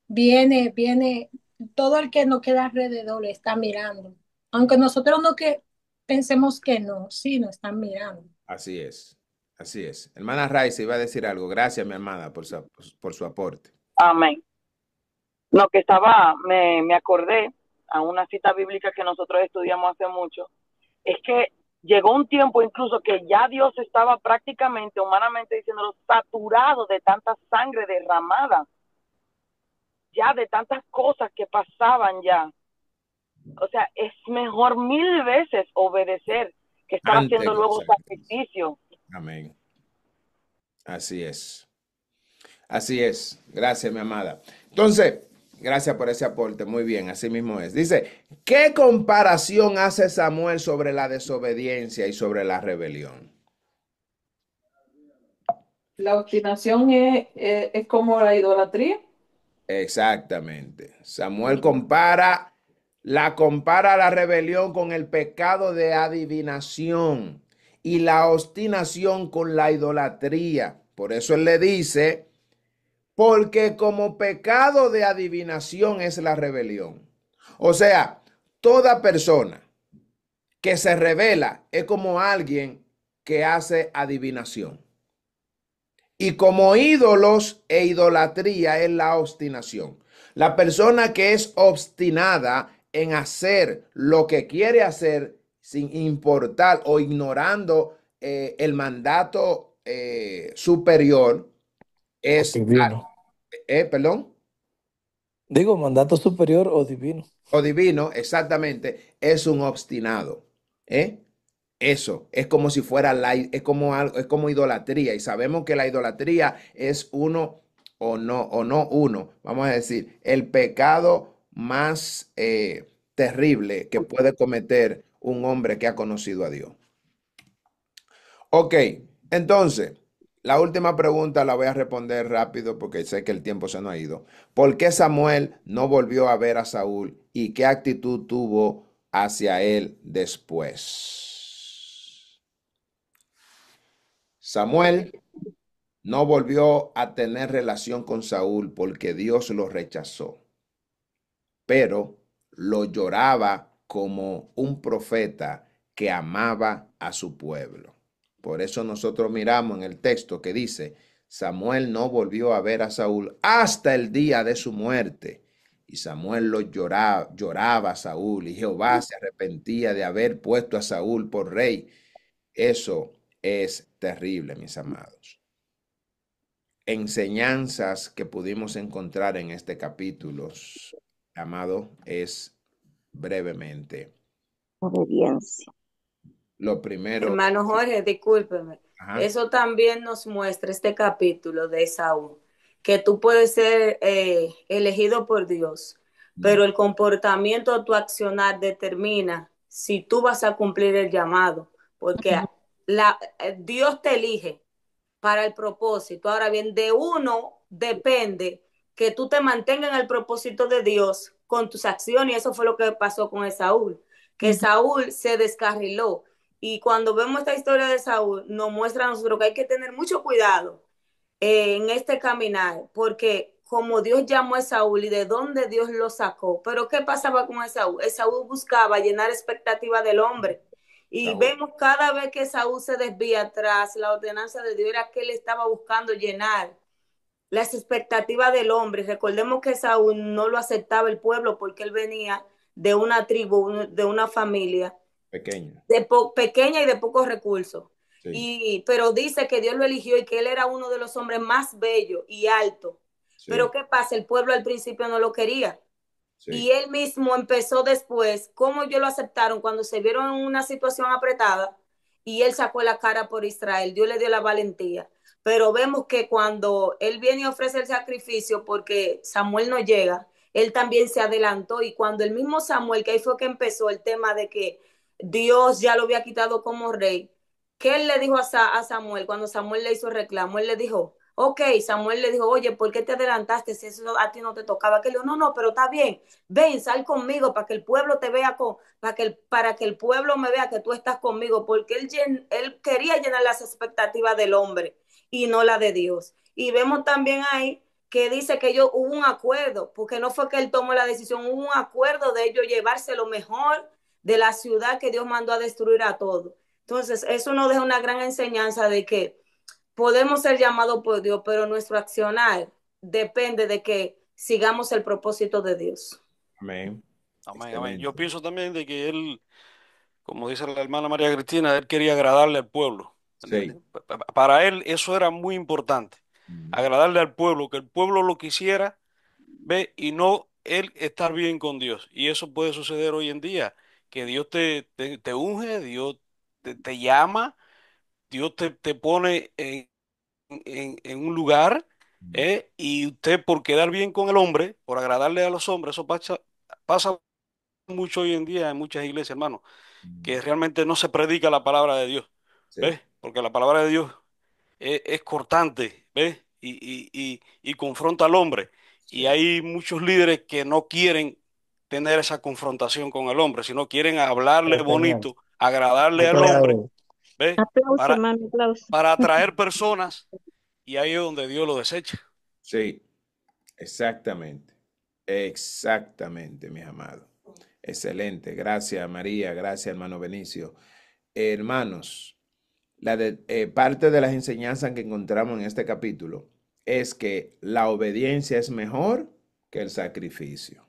viene, todo el que nos queda alrededor le está mirando. Aunque nosotros no que pensemos que no, sí nos están mirando. Así es. Así es. Hermana Raiza iba a decir algo. Gracias, mi hermana, por su aporte. amén. Lo que me acordé a una cita bíblica que nosotros estudiamos hace mucho, es que llegó un tiempo incluso que ya Dios estaba prácticamente, humanamente diciéndolo, saturado de tanta sangre derramada, ya de tantas cosas que pasaban ya. O sea, es mejor 1000 veces obedecer que estar Antes haciendo que los luego sacrificios. sacrificio. Amén. Así es. Así es. Gracias, mi amada. Entonces, gracias por ese aporte. Muy bien, así mismo es. Dice, ¿qué comparación hace Samuel sobre la desobediencia y sobre la rebelión? La obstinación es como la idolatría. Exactamente. Samuel compara la rebelión con el pecado de adivinación y la obstinación con la idolatría. Por eso él le dice, porque como pecado de adivinación es la rebelión. O sea, toda persona que se revela es como alguien que hace adivinación. Y como ídolos e idolatría es la obstinación. La persona que es obstinada en hacer lo que quiere hacer sin importar o ignorando el mandato superior es, Divino. perdón, Digo, mandato superior o divino. o divino, exactamente, es un obstinado. ¿Eh? Eso es como si fuera es como algo, es como idolatría y sabemos que la idolatría es uno o no uno, vamos a decir, el pecado más terrible que puede cometer un hombre que ha conocido a Dios. Ok, entonces, la última pregunta la voy a responder rápido porque sé que el tiempo se nos ha ido. ¿Por qué Samuel no volvió a ver a Saúl y qué actitud tuvo hacia él después? Samuel no volvió a tener relación con Saúl porque Dios lo rechazó, pero lo lloraba como un profeta que amaba a su pueblo. Por eso nosotros miramos en el texto que dice, Samuel no volvió a ver a Saúl hasta el día de su muerte. Y Samuel lo lloraba a Saúl y Jehová se arrepentía de haber puesto a Saúl por rey. Eso es terrible, mis amados. Enseñanzas que pudimos encontrar en este capítulo, amado, es brevemente. Obediencia. Lo primero, Hermano Jorge, discúlpeme. Ajá. Eso también nos muestra este capítulo de Esaú, que tú puedes ser elegido por Dios, pero el comportamiento, tu accionar determina si tú vas a cumplir el llamado, porque Dios te elige para el propósito. Ahora bien, de uno depende que tú te mantengas en el propósito de Dios con tus acciones, y eso fue lo que pasó con Saúl, que Saúl se descarriló. Y cuando vemos esta historia de Saúl, nos muestra a nosotros que hay que tener mucho cuidado en este caminar, porque como Dios llamó a Saúl y de dónde Dios lo sacó, pero ¿qué pasaba con Esaú? Esaú buscaba llenar expectativa del hombre. Y Saúl. vemos cada vez que Saúl se desvía tras la ordenanza de Dios, era que él estaba buscando llenar las expectativas del hombre. Recordemos que Saúl no lo aceptaba el pueblo porque él venía de una tribu, de una familia Pequeña. Pequeña y de pocos recursos. Sí. Pero dice que Dios lo eligió y que él era uno de los hombres más bellos y altos. Sí. Pero ¿qué pasa? El pueblo al principio no lo quería. Sí. Y él mismo empezó después, cómo ellos lo aceptaron cuando se vieron en una situación apretada, y él sacó la cara por Israel. Dios le dio la valentía. Pero vemos que cuando él viene y ofrece el sacrificio, porque Samuel no llega, él también se adelantó. Y cuando el mismo Samuel, que ahí fue que empezó el tema de que Dios ya lo había quitado como rey, ¿qué él le dijo a Samuel cuando Samuel le hizo el reclamo? Él le dijo, ok, Samuel le dijo, oye, ¿por qué te adelantaste si eso a ti no te tocaba? Que le dijo, no, no, pero está bien, ven, sal conmigo para que el pueblo te vea, para que el pueblo me vea que tú estás conmigo, porque él quería llenar las expectativas del hombre y no la de Dios. Y vemos también ahí que dice que ellos hubo un acuerdo, porque no fue que él tomó la decisión, hubo un acuerdo de ellos llevarse lo mejor de la ciudad que Dios mandó a destruir a todos. Entonces, eso nos deja una gran enseñanza de que podemos ser llamados por Dios, pero nuestro accionar depende de que sigamos el propósito de Dios. Amén. Amén, amén. Yo pienso también de que él, como dice la hermana María Cristina, él quería agradarle al pueblo. Sí. Para él eso era muy importante, agradarle al pueblo, que el pueblo lo quisiera, ve, y no él estar bien con Dios. Y eso puede suceder hoy en día, que Dios te unge, Dios te llama, Dios te pone en un lugar, y usted por quedar bien con el hombre, por agradarle a los hombres, eso pasa mucho hoy en día en muchas iglesias, hermano, que realmente no se predica la palabra de Dios, Sí. ¿ves? Porque la palabra de Dios es cortante, ¿ves? Y confronta al hombre. Sí. Y hay muchos líderes que no quieren tener esa confrontación con el hombre, sino quieren hablarle bonito, agradarle al hombre, ¿ves? Aplauso, Para, hermano, aplauso. para atraer personas, y ahí es donde Dios lo desecha. Sí, exactamente. Exactamente, mis amados. Excelente. Gracias, María. Gracias, hermano Benicio. Hermanos, parte de las enseñanzas que encontramos en este capítulo es que la obediencia es mejor que el sacrificio.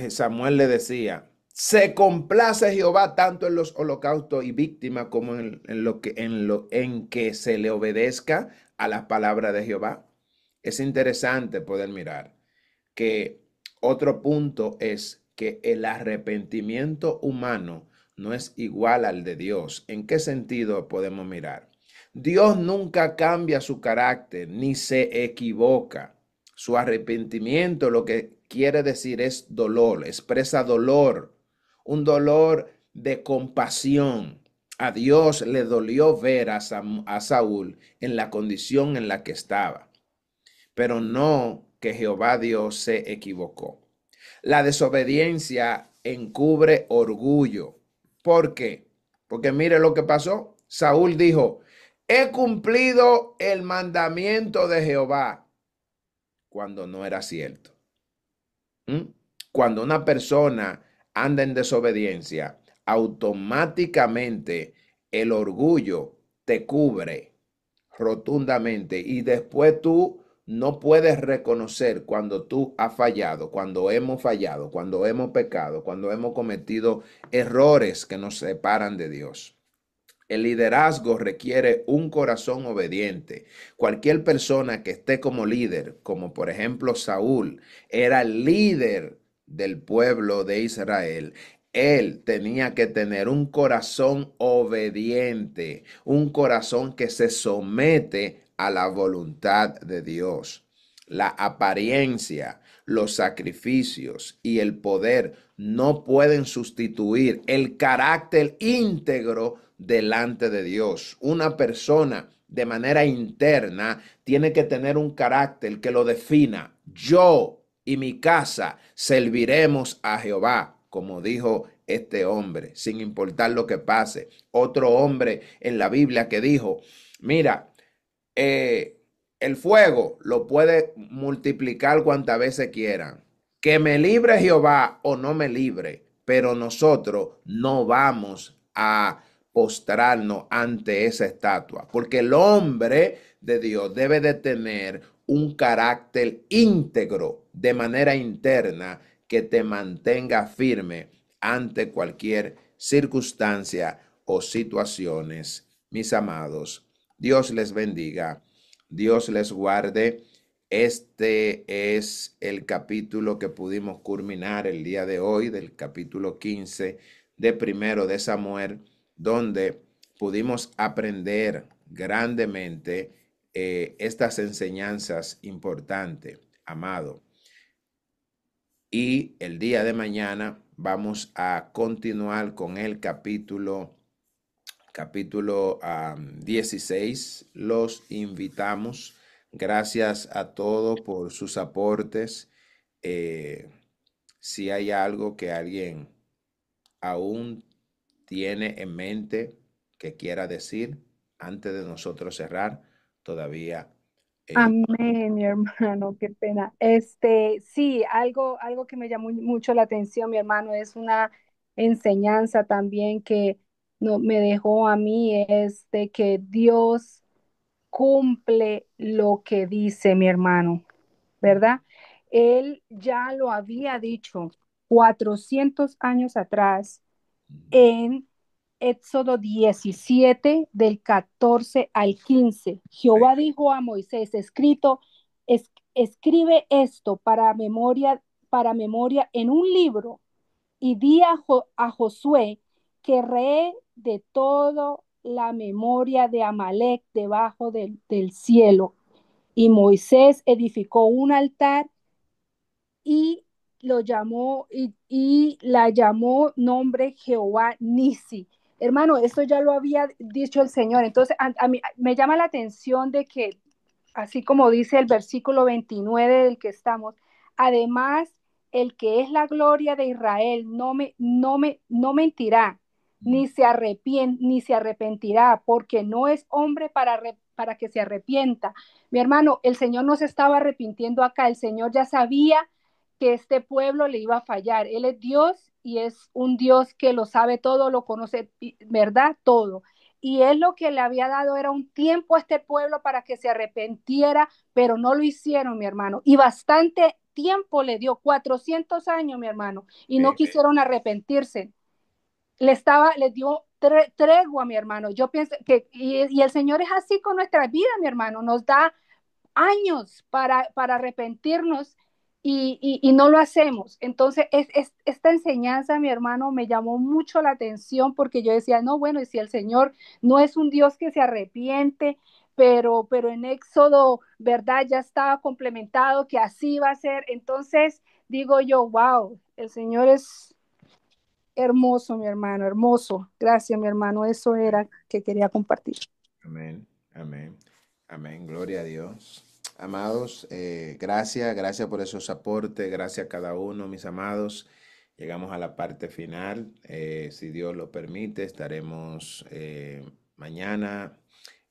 Samuel le decía, se complace Jehová tanto en los holocaustos y víctimas como en que se le obedezca a las palabras de Jehová. Es interesante poder mirar que otro punto es que el arrepentimiento humano no es igual al de Dios. ¿En qué sentido podemos mirar? Dios nunca cambia su carácter ni se equivoca. Su arrepentimiento lo que quiere decir es dolor, expresa dolor, un dolor de compasión. A Dios le dolió ver a Saúl en la condición en la que estaba, pero no que Jehová Dios se equivocó. La desobediencia encubre orgullo. ¿Por qué? Porque mire lo que pasó. Saúl dijo, he cumplido el mandamiento de Jehová, cuando no era cierto. Cuando una persona anda en desobediencia, automáticamente el orgullo te cubre rotundamente y después tú no puedes reconocer cuando tú has fallado, cuando hemos pecado, cuando hemos cometido errores que nos separan de Dios. El liderazgo requiere un corazón obediente. Cualquier persona que esté como líder, como por ejemplo Saúl, era el líder del pueblo de Israel, Él tenía que tener un corazón obediente, un corazón que se somete a la voluntad de Dios. La apariencia, los sacrificios y el poder no pueden sustituir el carácter íntegro delante de Dios. Una persona de manera interna tiene que tener un carácter que lo defina. Yo y mi casa serviremos a Jehová, como dijo este hombre, sin importar lo que pase. Otro hombre en la Biblia que dijo, mira, el fuego lo puede multiplicar cuantas veces quieran. Que me libre Jehová o no me libre, pero nosotros no vamos a postrarnos ante esa estatua, porque el hombre de Dios debe de tener un carácter íntegro de manera interna que te mantenga firme ante cualquier circunstancia o situaciones. Mis amados, Dios les bendiga, Dios les guarde. Este es el capítulo que pudimos culminar el día de hoy, del capítulo 15 de Primero de Samuel, donde pudimos aprender grandemente estas enseñanzas importantes, amado. Y el día de mañana vamos a continuar con el capítulo 16. Los invitamos. Gracias a todos por sus aportes. Si hay algo que alguien aún tiene en mente que quiera decir antes de nosotros cerrar, todavía. Amén, mi hermano, qué pena. Sí, algo que me llamó mucho la atención, mi hermano, es una enseñanza también que no, me dejó a mí, es de que Dios cumple lo que dice, mi hermano, ¿verdad? Él ya lo había dicho 400 años atrás en Éxodo 17, del 14 al 15. Jehová dijo a Moisés, escribe esto para memoria en un libro y di a Josué que ree de todo la memoria de Amalek debajo del cielo. Y Moisés edificó un altar y lo llamó y la llamó nombre Jehová Nisi. Hermano, esto ya lo había dicho el Señor. Entonces, a mí me llama la atención de que, así como dice el versículo 29 del que estamos, además, el que es la gloria de Israel no mentirá, ni se arrepentirá, porque no es hombre para que se arrepienta. Mi hermano, el Señor no se estaba arrepintiendo acá, el Señor ya sabía que este pueblo le iba a fallar. Él es Dios y es un Dios que lo sabe todo, lo conoce, ¿verdad? Todo. Y él lo que le había dado era un tiempo a este pueblo para que se arrepintiera, pero no lo hicieron, mi hermano. Y bastante tiempo le dio, 400 años, mi hermano, y no quisieron arrepentirse. Les dio tregua, mi hermano. Yo pienso que, y el Señor es así con nuestra vida, mi hermano, nos da años para arrepentirnos y no lo hacemos. Entonces, esta enseñanza, mi hermano, me llamó mucho la atención porque yo decía, no, bueno, y si el Señor no es un Dios que se arrepiente, pero en Éxodo, ¿verdad? Ya estaba complementado que así va a ser. Entonces, digo yo, wow, el Señor es hermoso, mi hermano, hermoso. Gracias, mi hermano. Eso era que quería compartir. Amén, amén, amén. Gloria a Dios. Amados, gracias por esos aportes, gracias a cada uno, mis amados. Llegamos a la parte final. Si Dios lo permite, estaremos mañana,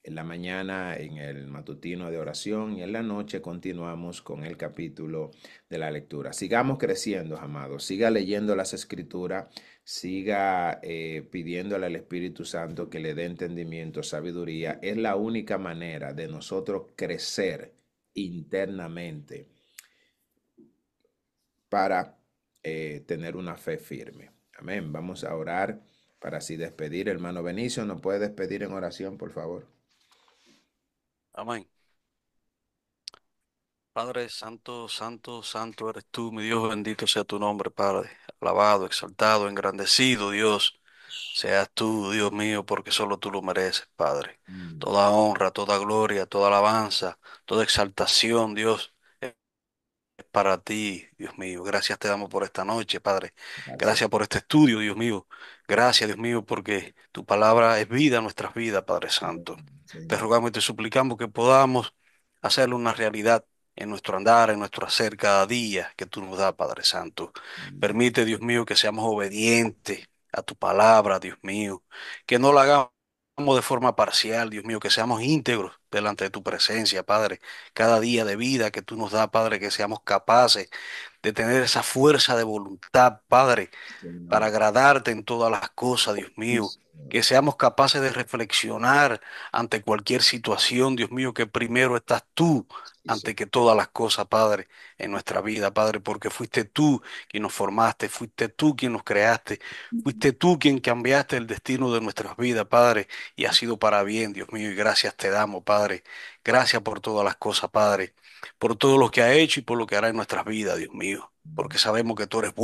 en la mañana en el matutino de oración y en la noche continuamos con el capítulo de la lectura. Sigamos creciendo, amados. Siga leyendo las escrituras, siga pidiéndole al Espíritu Santo que le dé entendimiento, sabiduría. Es la única manera de nosotros crecer internamente para tener una fe firme. Amén. Vamos a orar para así despedir. Hermano Benicio, ¿nos puede despedir en oración, por favor? Amén. Padre santo, santo, santo eres tú, mi Dios, bendito sea tu nombre, Padre. alabado, exaltado, engrandecido, Dios. Seas tú, Dios mío, porque solo tú lo mereces, Padre. Toda honra, toda gloria, toda alabanza, toda exaltación, Dios, es para ti, Dios mío. Gracias te damos por esta noche, Padre. Gracias. Gracias por este estudio, Dios mío. Gracias, Dios mío, porque tu palabra es vida a nuestras vidas, Padre Santo. Te Señor. rogamos y te suplicamos que podamos hacerlo una realidad en nuestro andar, en nuestro hacer cada día que tú nos das, Padre Santo. Permite, Dios mío, que seamos obedientes a tu palabra, Dios mío, que no la hagamos de forma parcial, Dios mío, que seamos íntegros delante de tu presencia, Padre. Cada día de vida que tú nos das, Padre, que seamos capaces de tener esa fuerza de voluntad, Padre, para Señor. agradarte en todas las cosas, Dios Sí, mío. Señor. Que seamos capaces de reflexionar ante cualquier situación, Dios mío, que primero estás tú Sí, ante Señor. que todas las cosas, Padre, en nuestra vida, Padre, porque fuiste tú quien nos formaste, fuiste tú quien nos creaste, fuiste tú quien cambiaste el destino de nuestras vidas, Padre, y ha sido para bien, Dios mío, y gracias te damos, Padre. Gracias por todas las cosas, Padre, por todo lo que ha hecho y por lo que hará en nuestras vidas, Dios mío, porque sabemos que tú eres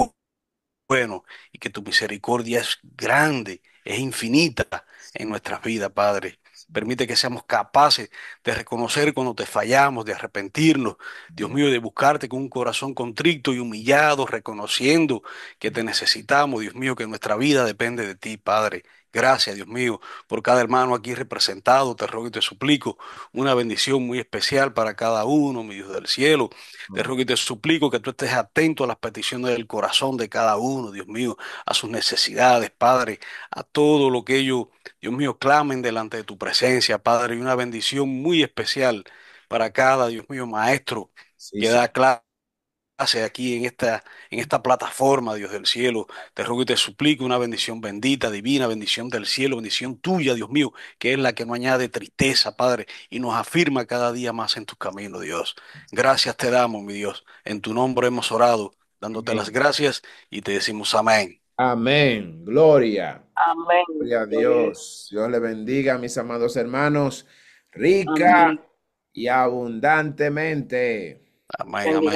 bueno y que tu misericordia es grande, es infinita en nuestras vidas, Padre. Permite que seamos capaces de reconocer cuando te fallamos, de arrepentirnos, Dios mío, de buscarte con un corazón contrito y humillado, reconociendo que te necesitamos, Dios mío, que nuestra vida depende de ti, Padre. Gracias, Dios mío, por cada hermano aquí representado. Te ruego y te suplico una bendición muy especial para cada uno, mi Dios del cielo. Te ruego y te suplico que tú estés atento a las peticiones del corazón de cada uno, Dios mío, a sus necesidades, Padre, a todo lo que ellos, Dios mío, clamen delante de tu presencia, Padre, y una bendición muy especial para cada, Dios mío, maestro Sí, que sí. da clase aquí en esta plataforma, Dios del cielo. Te ruego y te suplico una bendición bendita, divina, bendición del cielo, bendición tuya, Dios mío, que es la que no añade tristeza, Padre, y nos afirma cada día más en tus caminos, Dios. Gracias te damos, mi Dios. En tu nombre hemos orado, dándote las Amén. gracias y te decimos amén. Amén. Gloria. Amén. Gloria a Gloria a Dios. Dios. Dios le bendiga, mis amados hermanos, rica Amén. y abundantemente. Amén, amén.